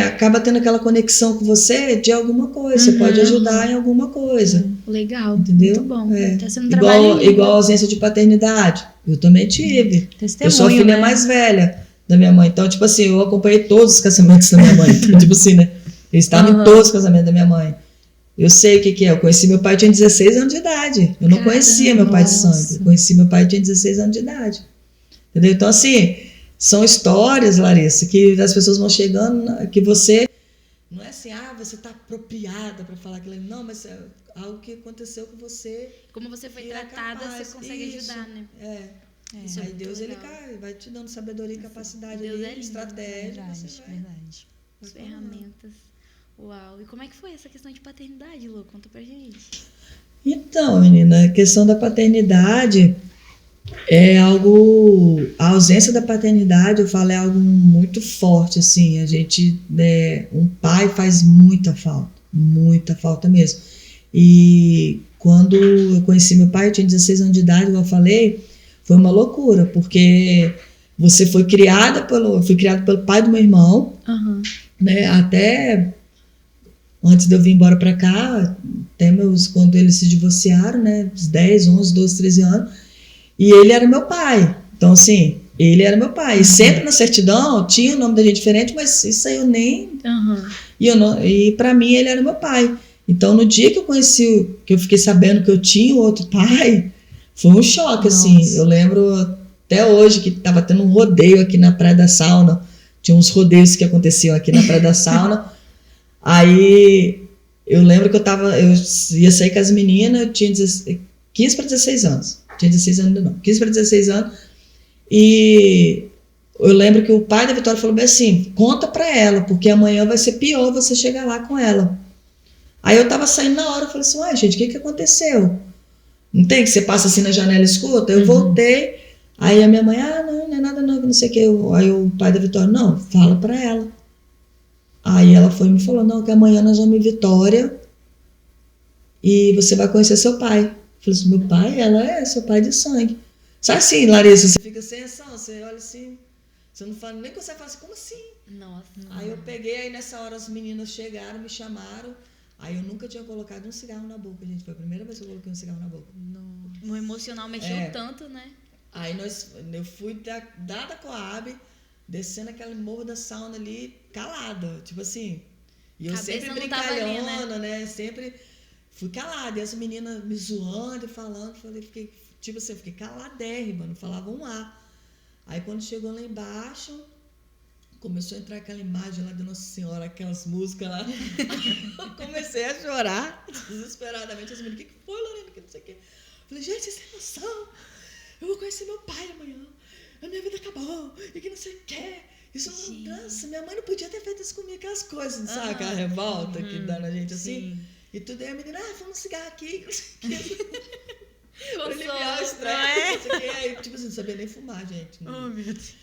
acaba tendo aquela conexão com você de alguma coisa. Você pode ajudar em alguma coisa. Legal, entendeu? Muito bom. Tá sendo um trabalho igual a ausência de paternidade. Eu também tive. Testemunho, eu sou a filha mais velha da minha mãe. Então, tipo assim, eu acompanhei todos os casamentos da minha mãe. Então, tipo assim, né? Eu estava em todos os casamentos da minha mãe. Eu sei o que é. Eu conheci meu pai, tinha 16 anos de idade. Eu não conhecia meu pai de sangue. Eu conheci meu pai, tinha 16 anos de idade. Entendeu? Então, assim, são histórias, Larissa, que as pessoas vão chegando, que você... Não é assim, você está apropriada para falar aquilo. Não, mas é algo que aconteceu com você. Como você foi tratada, capaz, você consegue ajudar, né? Aí Deus, ele vai te dando sabedoria e capacidade, Deus ali, estratégia. Verdade. As ferramentas. Uau. E como é que foi essa questão de paternidade, Lu? Conta pra gente. Então, menina, a questão da paternidade é algo... A ausência da paternidade, eu falo, é algo muito forte, assim. A gente... um pai faz muita falta mesmo. E quando eu conheci meu pai, eu tinha 16 anos de idade, igual eu falei, foi uma loucura, porque fui criado pelo pai do meu irmão, né, até antes de eu vir embora para cá, quando eles se divorciaram, né, uns 10, 11, 12, 13 anos, e ele era meu pai. Então, assim, ele era meu pai. E sempre na certidão tinha o nome da gente diferente, mas isso aí eu nem... E para mim ele era meu pai. Então, no dia que eu fiquei sabendo que eu tinha outro pai, foi um choque, assim. Eu lembro até hoje que estava tendo um rodeio aqui na Praia da Sauna. Tinha uns rodeios que aconteciam aqui na Praia da Sauna. Aí, eu lembro que eu ia sair com as meninas, eu tinha 15 para 16 anos. Tinha 16 anos ainda não. 15 para 16 anos. E eu lembro que o pai da Vitória falou bem assim, conta para ela, porque amanhã vai ser pior você chegar lá com ela. Aí eu tava saindo na hora, eu falei assim, ué, gente, o que aconteceu? Não tem que você passa assim na janela e escuta? Eu voltei, aí a minha mãe, não é nada não sei o que. Aí o pai da Vitória, não, fala pra ela. Aí ela foi e me falou, não, que amanhã nós vamos em Vitória e você vai conhecer seu pai. Eu falei assim, meu pai? Ela é seu pai de sangue. Sabe assim, Larissa, você fica sem ação, você olha assim, você não fala, nem que você fala assim, como assim? Nossa. Aí eu peguei, aí nessa hora as meninas chegaram, me chamaram. Aí eu nunca tinha colocado um cigarro na boca, gente. Foi a primeira vez que eu coloquei um cigarro na boca. No emocional mexeu tanto, né? Aí eu fui da Coab, descendo aquele morro da sauna ali, calada. Tipo assim. E eu sempre brincalhona, né? Sempre fui calada. E essa menina me zoando e falando, fiquei caladérrima, não falava um A. Aí quando chegou lá embaixo, começou a entrar aquela imagem lá da Nossa Senhora, aquelas músicas lá. Eu comecei a chorar desesperadamente. As meninas, o que foi, Lorena? Que não sei o quê. Falei, gente, vocês têm noção? Eu vou conhecer meu pai amanhã. A minha vida acabou. E que não sei o quê. Isso não... Nossa, minha mãe não podia ter feito isso comigo, aquelas coisas, sabe? Aquela revolta que dá na gente assim. E tudo aí a menina, fuma um cigarro aqui, não sei o quê. Pra aliviar o estresse, não sei o quê. Aí, tipo assim, não sabia nem fumar, gente. Oh, meu Deus.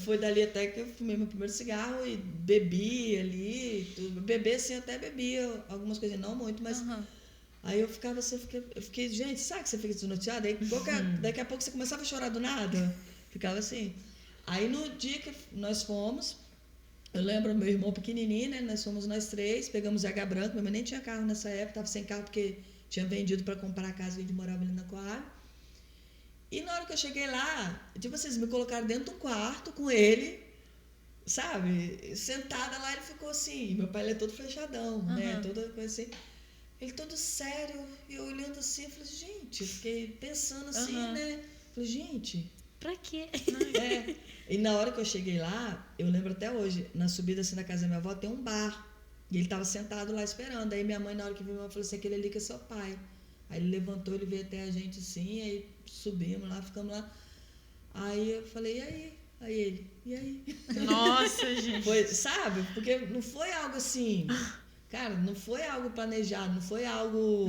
Foi dali até que eu fumei meu primeiro cigarro e bebi ali. Beber, assim, até bebia algumas coisas, não muito, mas... Aí eu ficava assim, eu fiquei, gente, sabe que você fica desnorteada? Aí daqui a pouco você começava a chorar do nada. Ficava assim. Aí no dia que nós fomos, eu lembro meu irmão pequenininho, né? Nós fomos nós três, pegamos ZH Branco, minha mãe nem tinha carro nessa época, tava sem carro porque tinha vendido para comprar a casa que a gente morava ali na Coab. E na hora que eu cheguei lá, tipo, vocês me colocaram dentro do quarto com ele, sabe? Sentada lá, ele ficou assim. Meu pai, ele é todo fechadão, né? Toda coisa assim. Ele todo sério, e eu olhando assim, eu falei, gente, eu fiquei pensando assim, né? Falei, gente... Pra quê? E na hora que eu cheguei lá, eu lembro até hoje, na subida assim da casa da minha avó, tem um bar. E ele tava sentado lá esperando. Aí minha mãe, na hora que viu, falou assim, aquele ali que é seu pai. Aí ele levantou, ele veio até a gente assim, aí subimos lá, ficamos lá. Aí eu falei, e aí? Aí ele, e aí? Nossa, gente. Foi, sabe? Porque não foi algo assim... Cara, não foi algo planejado, não foi algo...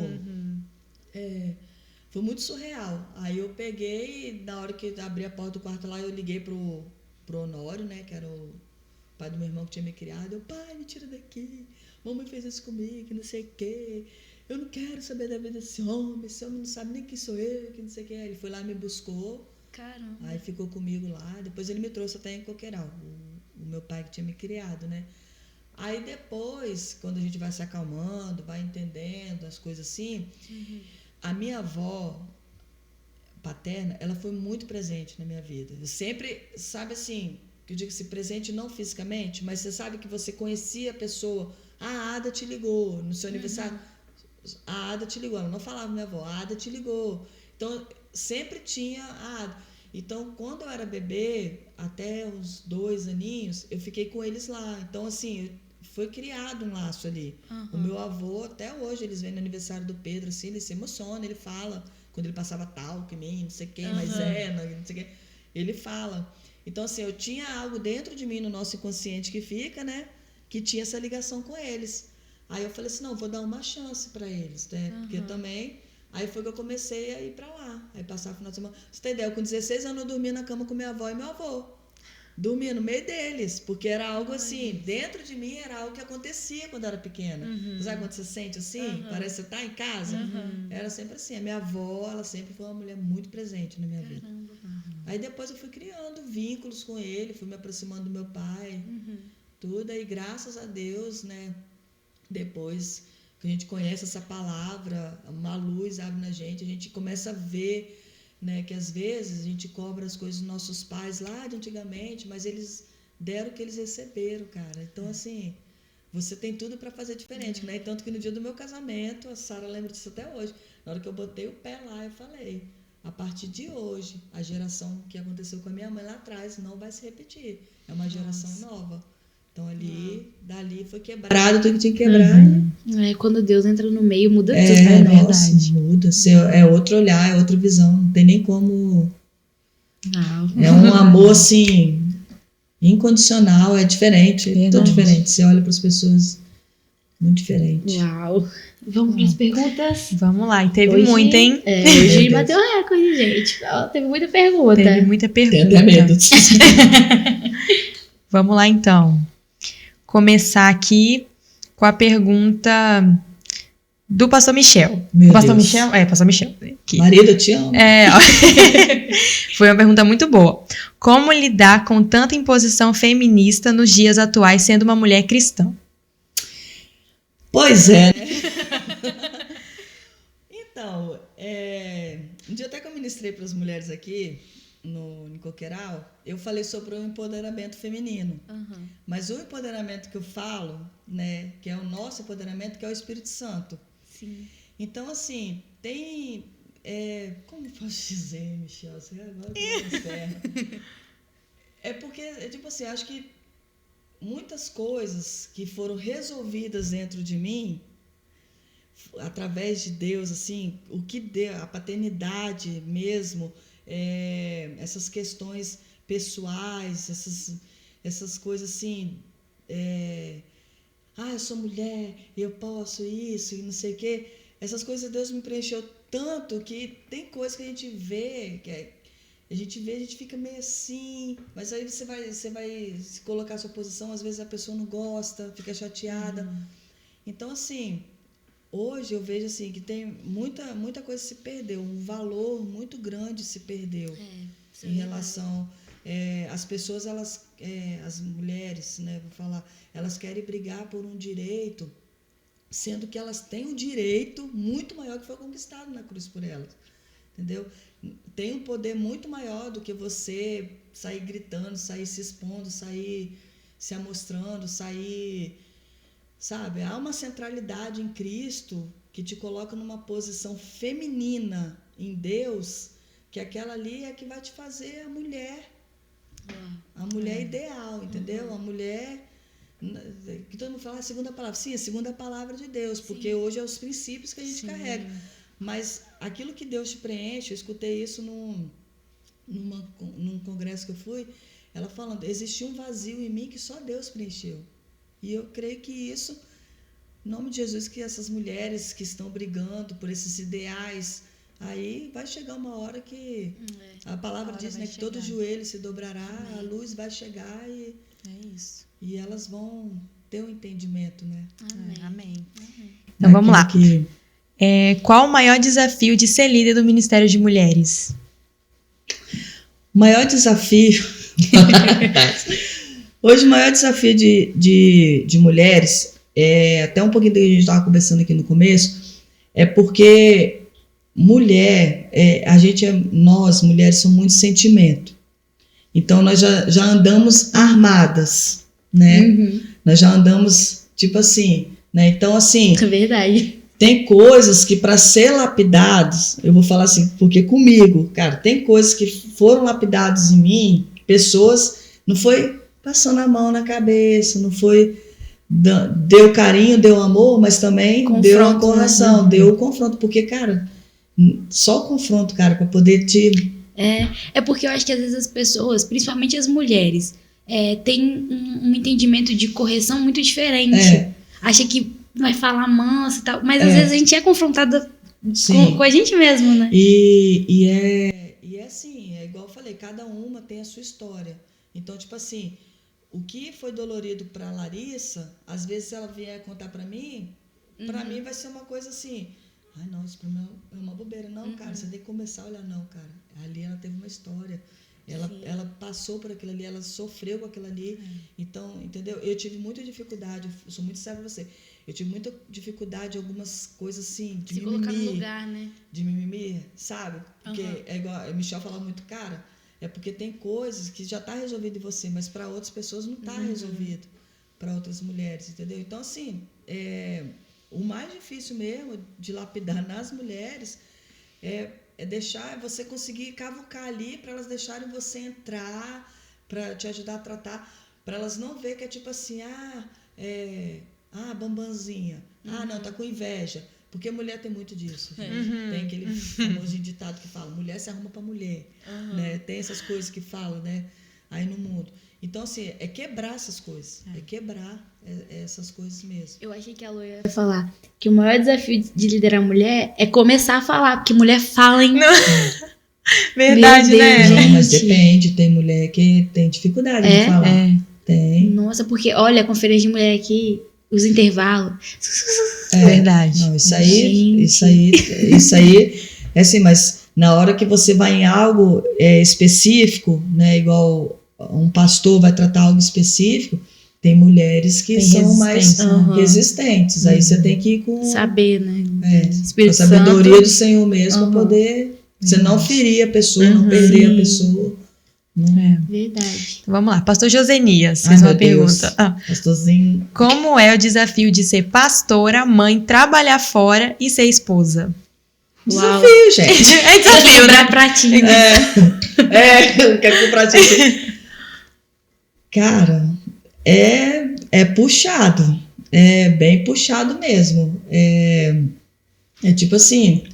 foi muito surreal. Aí eu peguei, na hora que abri a porta do quarto lá, eu liguei pro Honório, né? Que era o pai do meu irmão que tinha me criado. Eu, pai, me tira daqui. Mamãe fez isso comigo, não sei o quê. Eu não quero saber da vida desse homem. Esse homem não sabe nem quem sou eu, que não sei o quê. Ele foi lá e me buscou. Caramba. Aí ficou comigo lá. Depois ele me trouxe até em Coqueiral, o meu pai que tinha me criado, né? Aí depois, quando a gente vai se acalmando, vai entendendo as coisas assim, a minha avó paterna, ela foi muito presente na minha vida. Eu sempre, sabe assim, que eu digo assim, presente não fisicamente, mas você sabe que você conhecia a pessoa. A Ada te ligou no seu aniversário. A Ada te ligou. Ela não falava minha avó, a Ada te ligou. Então, sempre tinha a Ada. Então, quando eu era bebê, até uns 2 aninhos, eu fiquei com eles lá. Então, assim, foi criado um laço ali. O meu avô, até hoje, eles vêm no aniversário do Pedro, assim, ele se emociona, ele fala, quando ele passava talco em mim, não sei o quê, maisena, não sei o quê, ele fala. Então, assim, eu tinha algo dentro de mim, no nosso inconsciente que fica, né, que tinha essa ligação com eles. Aí eu falei assim, não, vou dar uma chance para eles, né, porque também... Aí foi que eu comecei a ir pra lá. Aí passava o final de semana. Você tem ideia, com 16 anos eu dormia na cama com minha avó e meu avô. dormia no meio deles, porque era algo assim, dentro de mim era algo que acontecia quando eu era pequena. Sabe quando você sente assim? Parece que você tá em casa? Era sempre assim. A minha avó, ela sempre foi uma mulher muito presente na minha vida. Aí depois eu fui criando vínculos com ele, fui me aproximando do meu pai, tudo. Aí graças a Deus, né, depois que a gente conhece essa palavra, uma luz abre na gente, a gente começa a ver, né, que às vezes a gente cobra as coisas dos nossos pais lá de antigamente, mas eles deram o que eles receberam, cara. Então, assim, você tem tudo para fazer diferente, né? Tanto que no dia do meu casamento, a Sara lembra disso até hoje, na hora que eu botei o pé lá, eu falei, a partir de hoje, a geração que aconteceu com a minha mãe lá atrás não vai se repetir. É uma geração nova. Então, dali foi quebrado tudo que tinha que quebrar. Quando Deus entra no meio, muda tudo, É, né? nossa, muda. É outro olhar, é outra visão. Não tem nem como... É um amor, assim, incondicional, é diferente. É tudo diferente. Você olha para as pessoas, muito diferente. Uau. Vamos para as perguntas? Vamos lá. E teve muita, hein? Hoje bateu recorde, gente. Teve muita pergunta. Teve muita pergunta. Tenho até medo. Vamos lá, então. Começar aqui com a pergunta do pastor Michel. Pastor Michel? Pastor Michel. Aqui. Marido, eu te amo. Foi uma pergunta muito boa. Como lidar com tanta imposição feminista nos dias atuais, sendo uma mulher cristã? Pois é, né? Então, um dia até que eu ministrei para as mulheres aqui, no Coqueiral, eu falei sobre o empoderamento feminino. Mas o empoderamento que eu falo, né, que é o nosso empoderamento, que é o Espírito Santo. Sim. Então, assim, tem... como eu posso dizer, Michel? Você agora que inferno. É porque, tipo assim, acho que muitas coisas que foram resolvidas dentro de mim, através de Deus, assim, o que deu, a paternidade mesmo, essas questões pessoais, essas coisas assim, eu sou mulher, eu posso isso e não sei o quê. Essas coisas Deus me preencheu tanto que tem coisas que a gente vê, a gente fica meio assim, mas aí você vai se colocar a sua posição, às vezes a pessoa não gosta, fica chateada. Então, assim, hoje eu vejo assim, que tem muita coisa se perdeu, um valor muito grande se perdeu em relação... as pessoas, as mulheres, né, vou falar, elas querem brigar por um direito, sendo que elas têm um direito muito maior que foi conquistado na cruz por elas, entendeu? Tem um poder muito maior do que você sair gritando, sair se expondo, sair se amostrando, sair... Sabe, há uma centralidade em Cristo que te coloca numa posição feminina em Deus, que aquela ali é que vai te fazer a mulher ideal, entendeu? A mulher, que todo mundo fala a segunda palavra. Sim, a segunda palavra de Deus, porque hoje é os princípios que a gente carrega. Mas aquilo que Deus te preenche, eu escutei isso num congresso que eu fui, ela falando, existia um vazio em mim que só Deus preencheu. E eu creio que isso, em nome de Jesus, que essas mulheres que estão brigando por esses ideais, aí vai chegar uma hora que a palavra diz, né, que todo joelho se dobrará, a luz vai chegar e e elas vão ter um entendimento, né? Amém. Então vamos lá. Qual o maior desafio de ser líder do Ministério de Mulheres? O maior desafio... Hoje, o maior desafio de mulheres, até um pouquinho do que a gente estava conversando aqui no começo, é porque mulher, nós mulheres somos muito sentimento. Então, nós já andamos armadas, né? Nós já andamos, tipo assim, né? Então, assim... É verdade. Tem coisas que, para ser lapidados, eu vou falar assim, porque comigo, cara, tem coisas que foram lapidadas em mim, pessoas, não foi... passando a mão na cabeça, não foi... Deu carinho, deu amor, mas também deu uma correção, deu o confronto. Porque, cara, só o confronto, cara, para poder te... É porque eu acho que às vezes as pessoas, principalmente as mulheres, têm um entendimento de correção muito diferente. Acha que vai falar manso e tal, mas às vezes a gente é confrontada com a gente mesmo, né? E é assim, é igual eu falei, cada uma tem a sua história. Então, tipo assim, o que foi dolorido para Larissa, às vezes se ela vier contar para mim vai ser uma coisa assim, ai, não, isso para mim é uma bobeira. Não, cara, você tem que começar a olhar, não, cara. Ali ela teve uma história. Ela passou por aquilo ali, ela sofreu com aquilo ali. Então, entendeu? Eu tive muita dificuldade, eu sou muito séria pra você. Eu tive muita dificuldade em algumas coisas assim, de Se mimimi. colocar no lugar, né? De mimimi, sabe? Porque é igual, a Michelle falava muito, cara, é porque tem coisas que já tá resolvido em você, mas para outras pessoas não tá resolvido. Para outras mulheres, entendeu? Então, assim, o mais difícil mesmo de lapidar nas mulheres é deixar você conseguir cavucar ali para elas deixarem você entrar, para te ajudar a tratar, para elas não ver que é tipo assim, bambanzinha, não, tá com inveja. Porque mulher tem muito disso, gente. Tem aquele famoso ditado que fala, mulher se arruma para mulher, né? Tem essas coisas que falam, né? Aí no mundo. Então, assim, é quebrar essas coisas. É quebrar essas coisas mesmo. Eu achei que a Lu ia falar que o maior desafio de liderar mulher é começar a falar, porque mulher fala em... Verdade, Meu Deus, né? gente. Não, mas depende. Tem mulher que tem dificuldade de falar. Tem. Nossa, porque, olha, a conferência de mulher aqui, os intervalos... Verdade. Não, isso aí é assim, mas na hora que você vai em algo específico, né, igual um pastor vai tratar algo específico, tem mulheres que são mais resistentes. Aí você tem que ir com saber, né? com a sabedoria do Senhor mesmo para poder você não ferir a pessoa, não perder a pessoa. Verdade. Então, vamos lá, pastor Josenias fez uma pergunta. Pastorzinho. Como é o desafio de ser pastora, mãe, trabalhar fora e ser esposa? Desafio, gente. É desafio, né? Pratinho. Eu quero comprar pratinho. Cara, é puxado. É bem puxado mesmo. É tipo assim...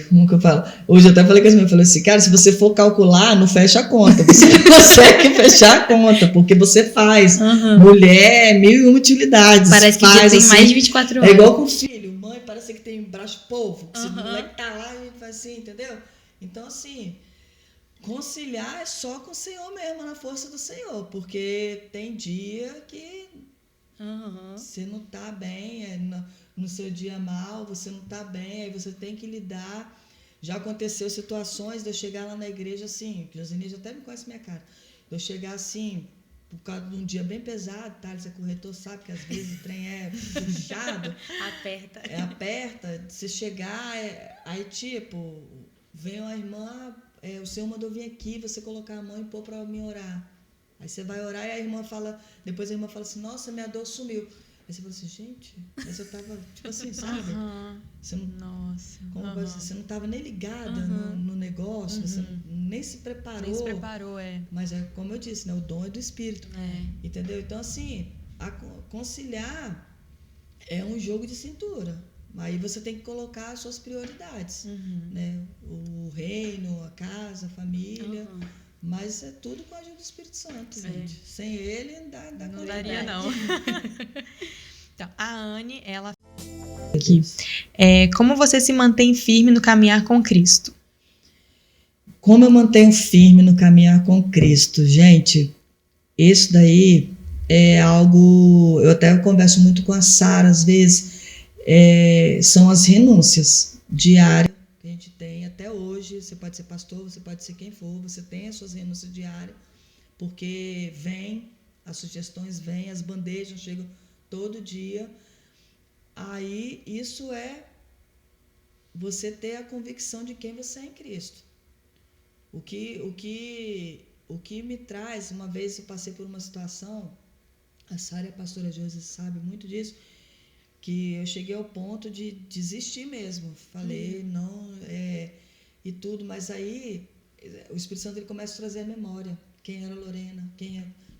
como que eu falo? Hoje eu até falei com as minhas, eu falei assim, cara, se você for calcular, não fecha a conta. Você não consegue fechar a conta, porque você faz. Mulher, 1001 utilidades. Parece que faz, tem assim, mais de 24 horas. É igual com filho. Mãe parece que tem braço de polvo. Se o moleque tá lá, a gente faz assim, entendeu? Então, assim, conciliar é só com o Senhor mesmo, na força do Senhor. Porque tem dia que você não tá bem, no seu dia mal, você não tá bem, aí você tem que lidar. Já aconteceu situações de eu chegar lá na igreja assim, Josenias até me conhece minha cara, de eu chegar assim, por causa de um dia bem pesado, tá? Você é corretor, sabe que às vezes o trem é puxado. Aperta, você chegar, aí tipo, vem uma irmã, o Senhor mandou vir aqui, você colocar a mão e pôr para mim orar. Aí você vai orar e a irmã fala, depois a irmã fala assim, nossa, minha dor sumiu. Aí você fala assim, gente, mas eu tava, tipo assim, sabe? Você não, você não tava nem ligada no negócio, você nem se preparou. Nem se preparou, Mas é como eu disse, né? O dom é do Espírito. Entendeu? Então, assim, conciliar é um jogo de cintura. Aí você tem que colocar as suas prioridades, né? O reino, a casa, a família... Mas é tudo com a ajuda do Espírito Santo, gente. Sem ele, não daria, não. Então, a Anne, ela... Aqui. Como você se mantém firme no caminhar com Cristo? Como eu mantenho firme no caminhar com Cristo? Gente, isso daí é algo... Eu até converso muito com a Sara, às vezes. São as renúncias diárias que a gente tem até hoje. Você pode ser pastor, você pode ser quem for, você tem as suas renúncias diárias, porque as sugestões vêm, as bandejas chegam todo dia. Aí isso é você ter a convicção de quem você é em Cristo. O que me traz, uma vez eu passei por uma situação, a Sara e a pastora Josi sabe muito disso, que eu cheguei ao ponto de desistir mesmo. Falei, não, e tudo, mas aí o Espírito Santo ele começa a trazer a memória. Quem era Lorena,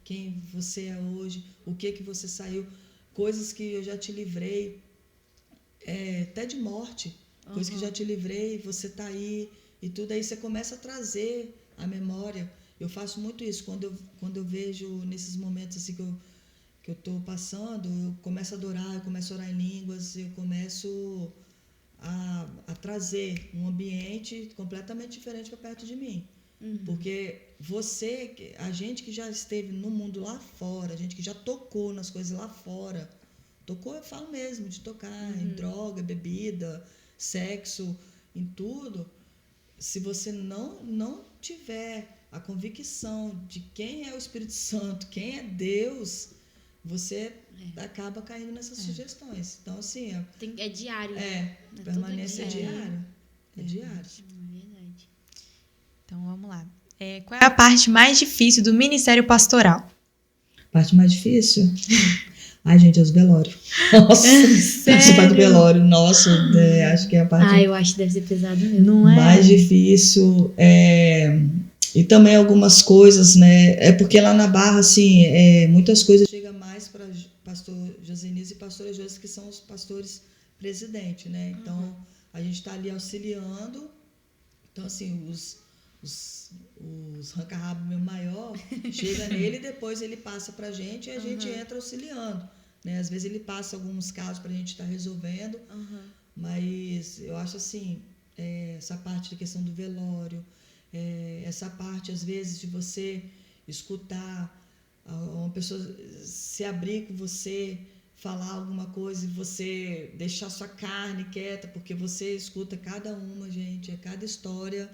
quem você é hoje, o que você saiu, coisas que eu já te livrei, até de morte, coisas que já te livrei, você está aí, e tudo aí você começa a trazer a memória. Eu faço muito isso, quando eu vejo nesses momentos assim que eu estou passando, eu começo a adorar, eu começo a orar em línguas, eu começo a trazer um ambiente completamente diferente para perto de mim. Porque a gente que já esteve no mundo lá fora, a gente que já tocou nas coisas lá fora, tocou, eu falo mesmo, de tocar em droga, bebida, sexo, em tudo. Se você não tiver a convicção de quem é o Espírito Santo, quem é Deus, você acaba caindo nessas sugestões. Então, assim... É diário. Permanência é diária. É diário. É verdade. Então, vamos lá. Qual é a parte mais difícil do ministério pastoral? Parte mais difícil? Ai, gente, é os velórios. Nossa, participar do velório. Nossa, acho que é a parte... eu acho que deve ser pesado mesmo. Não é? Mais difícil. E também algumas coisas, né? É porque lá na Barra, assim, muitas coisas chegam mais para pastor Josenise e pastora Josi, que são os pastores presidentes, né? Então, a gente está ali auxiliando. Então, assim, os ranca-rabo meu maior chega nele e depois ele passa para a gente e a gente entra auxiliando, né? Às vezes ele passa alguns casos para a gente estar resolvendo, mas eu acho assim, essa parte da questão do velório, essa parte às vezes de você escutar uma pessoa se abrir com você, falar alguma coisa e você deixar sua carne quieta, porque você escuta cada uma, gente, cada história,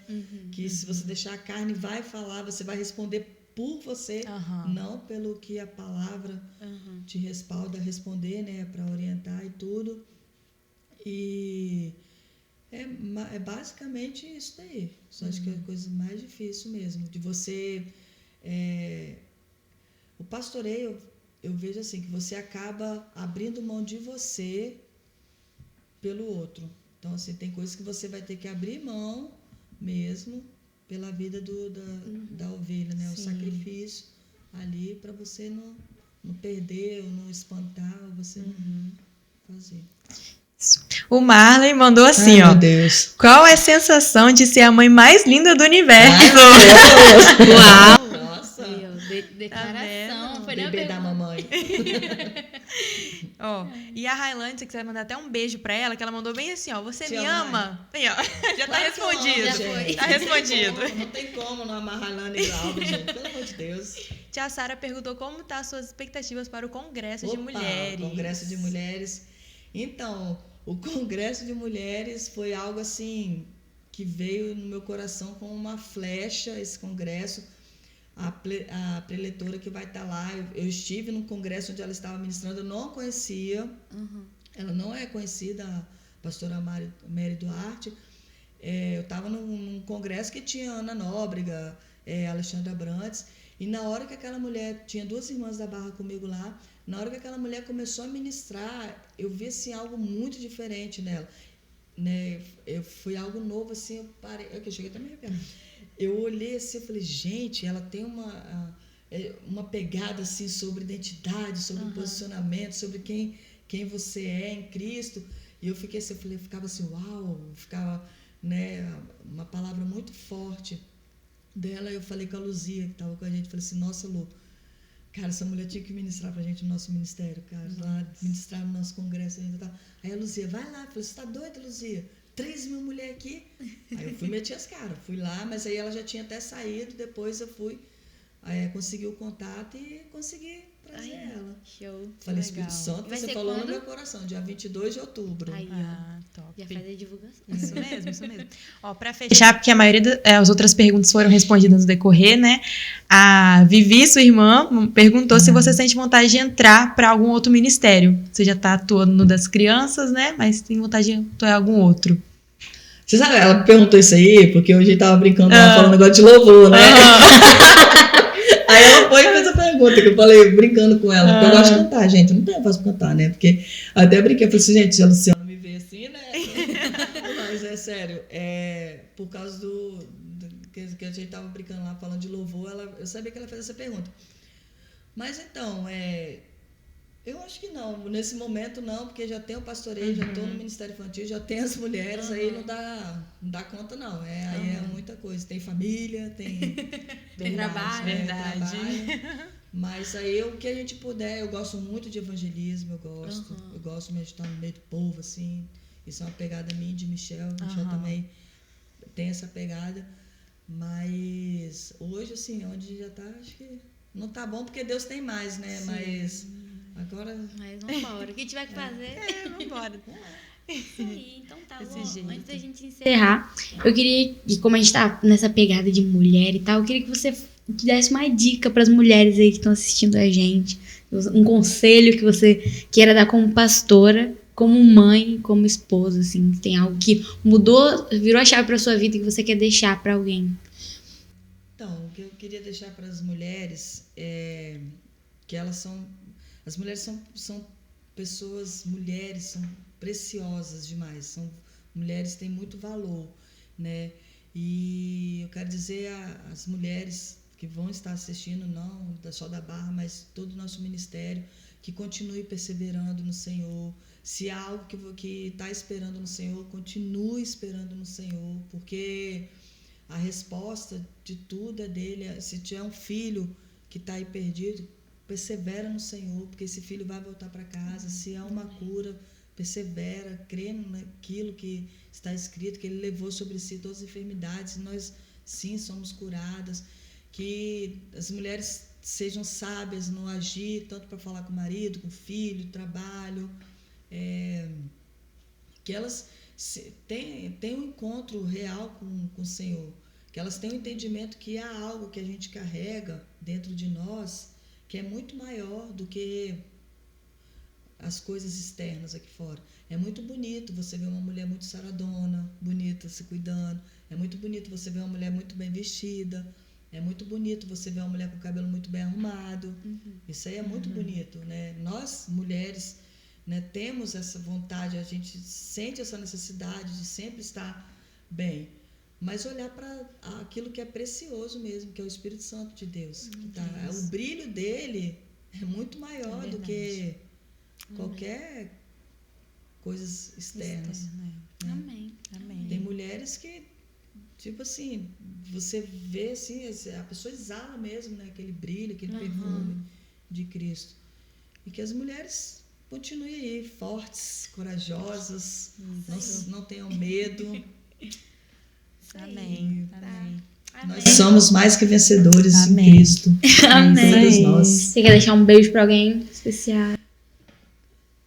que se você deixar a carne vai falar, você vai responder por você, não pelo que a palavra te respalda a responder, né, para orientar e tudo. E é basicamente isso daí. Só acho que é a coisa mais difícil mesmo, de você... O pastoreio, eu vejo assim, que você acaba abrindo mão de você pelo outro. Então, assim, tem coisas que você vai ter que abrir mão mesmo pela vida da ovelha, né? Sim. O sacrifício ali para você não perder, ou não espantar, ou você não fazer. O Marley mandou assim, Meu Deus. Qual é a sensação de ser a mãe mais linda do universo? Uau! Nossa! Declaração. Foi Bebê da mamãe. E a Railane, você quiser mandar até um beijo pra ela, que ela mandou bem assim, você Te me ama? Aí, já tá respondido. Já foi. Tá respondido. Não tem como não amar a Railane e Glauber, gente. Pelo amor de Deus. Tia Sara perguntou como tá as suas expectativas para o Congresso de Mulheres. Congresso de Mulheres. Então, o Congresso de Mulheres foi algo assim que veio no meu coração como uma flecha, esse congresso. A preletora que vai estar lá, eu estive num congresso onde ela estava ministrando, eu não a conhecia, ela não é conhecida, a pastora Mary Duarte. Eu estava num congresso que tinha Ana Nóbrega, Alexandra Brantes, e na hora que aquela mulher, tinha 2 irmãs da Barra comigo lá, na hora que aquela mulher começou a ministrar, eu vi assim, algo muito diferente nela, né? Foi algo novo, assim, eu parei, eu cheguei até a me arrepiar. Eu olhei assim e falei, gente, ela tem uma pegada assim sobre identidade, sobre posicionamento, sobre quem você é em Cristo. E eu fiquei assim, eu ficava assim, uau, ficava, né, uma palavra muito forte dela. Eu falei com a Luzia, que estava com a gente, falei assim, nossa, Lu, cara, essa mulher tinha que ministrar pra gente no nosso ministério, cara, lá ministrar no nosso congresso. Aí a Luzia, vai lá, eu falei, você tá doida, Luzia? 3.000 mulheres aqui. Aí eu fui meter as caras, fui lá, mas aí ela já tinha até saído, depois eu fui, consegui o contato e consegui trazer ela. Show. Falei, Espírito Santo, você falou no meu coração, dia 22 de outubro. Aí, top. Já faz a divulgação. Isso mesmo. Pra fechar, porque a maioria das outras perguntas foram respondidas no decorrer, né? A Vivi, sua irmã, perguntou se você sente vontade de entrar para algum outro ministério. Você já tá atuando no das crianças, né? Mas tem vontade de atuar em algum outro. Você sabe, ela perguntou isso aí, porque hoje a gente tava brincando, falando negócio de louvor, né? Aí ela foi e fez a pergunta, que eu falei, brincando com ela. Porque eu gosto de cantar, gente, não tenho voz pra cantar, né? Porque até brinquei, falei assim, gente, se a Luciana me vê assim, né? Mas é sério, por causa que a gente tava brincando lá, falando de louvor, eu sabia que ela fez essa pergunta. Mas então, eu acho que não, nesse momento não, porque já tenho o pastoreio, já estou no Ministério Infantil, já tenho as mulheres, aí não dá conta não, aí é muita coisa, tem família, tem trabalho, verdade. Mas aí o que a gente puder, eu gosto muito de evangelismo, eu gosto mesmo de estar no meio do povo, assim, isso é uma pegada minha de Michel também tem essa pegada, Mas hoje, assim, onde já tá, acho que não tá bom porque Deus tem mais, né? Sim. Mas agora... Mas vambora. O que tiver que fazer... Vambora. Isso aí, então tá Desse bom. jeito. Antes da gente encerrar, eu queria, e como a gente tá nessa pegada de mulher e tal, eu queria que você desse uma dica para as mulheres aí que estão assistindo a gente, um conselho que você queira dar como pastora, como mãe, como esposa, assim, tem algo que mudou, virou a chave para sua vida e que você quer deixar para alguém. Então, o que eu queria deixar para as mulheres é que elas são... As mulheres são pessoas, mulheres são preciosas demais, são mulheres que têm muito valor, né? E eu quero dizer às mulheres que vão estar assistindo, não só da Barra, mas todo o nosso ministério, que continue perseverando no Senhor. Se há algo que está esperando no Senhor, continue esperando no Senhor, porque a resposta de tudo é dele. Se tiver um filho que está aí perdido, persevera no Senhor, porque esse filho vai voltar para casa. Se há uma cura, persevera, crendo naquilo que está escrito, que ele levou sobre si todas as enfermidades, e nós sim somos curadas. Que as mulheres sejam sábias no agir, tanto para falar com o marido, com o filho, trabalho, que elas tenham um encontro real com o Senhor, que elas tenham um entendimento que há algo que a gente carrega dentro de nós que é muito maior do que as coisas externas aqui fora. É muito bonito você ver uma mulher muito saradona, bonita, se cuidando. É muito bonito você ver uma mulher muito bem vestida. É muito bonito você ver uma mulher com o cabelo muito bem arrumado. Isso aí é muito bonito, né? Nós, mulheres, né, temos essa vontade, a gente sente essa necessidade de sempre estar bem. Mas olhar para aquilo que é precioso mesmo, que é o Espírito Santo de Deus. O brilho dele é muito maior do que qualquer coisas externas. Né? Amém. Tem mulheres que, tipo assim, você vê assim, a pessoa exala mesmo, né, aquele brilho, aquele perfume de Cristo. E que as mulheres continuem aí, fortes, corajosas, não tenham medo. Amém. Nós somos mais que vencedores em Amém. Cristo. Amém. Todas nós. Você quer deixar um beijo pra alguém especial?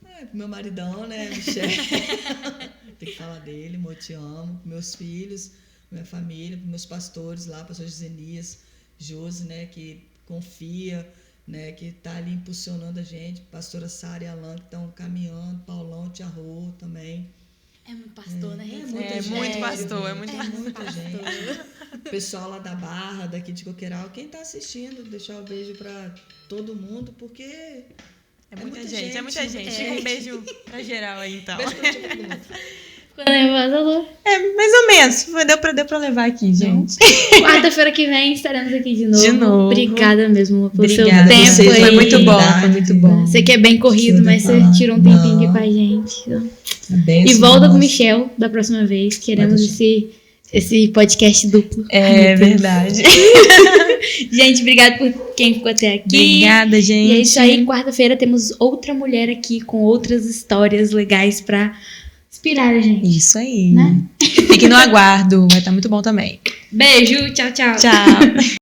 Pro meu maridão, né, Michel? Tem que falar dele, amor, te amo. Pros meus filhos, minha família, pros meus pastores lá, pastor Gisenias, Josi, né, que confia, né, que tá ali impulsionando a gente. Pastora Sara e Alan, que estão caminhando. Paulão, Tia Rô também. É muito pastor, né? Muito pastor, é muito muita gente. O pessoal lá da Barra, daqui de Coqueiral, quem está assistindo, deixar um beijo para todo mundo, porque é muita gente. Um beijo pra geral aí, então. Beijo pra todo mundo. Ficou nervosa, Lu? Mais ou menos. Deu pra levar aqui, gente. Quarta-feira que vem estaremos aqui de novo. De novo. Obrigada mesmo pelo seu Obrigada tempo. vocês, aí. foi muito bom. Você que é bem corrido, Tudo mas você bom. tirou um tempinho aqui com a gente. E volta com o Michel da próxima vez. Queremos esse podcast duplo. É verdade. Gente, obrigada por quem ficou até aqui. Obrigada, gente. E é isso aí. Quarta-feira temos outra mulher aqui com outras histórias legais pra inspirar a gente. Isso aí. Né? Fique no aguardo. Vai estar muito bom também. Beijo. Tchau, tchau. Tchau.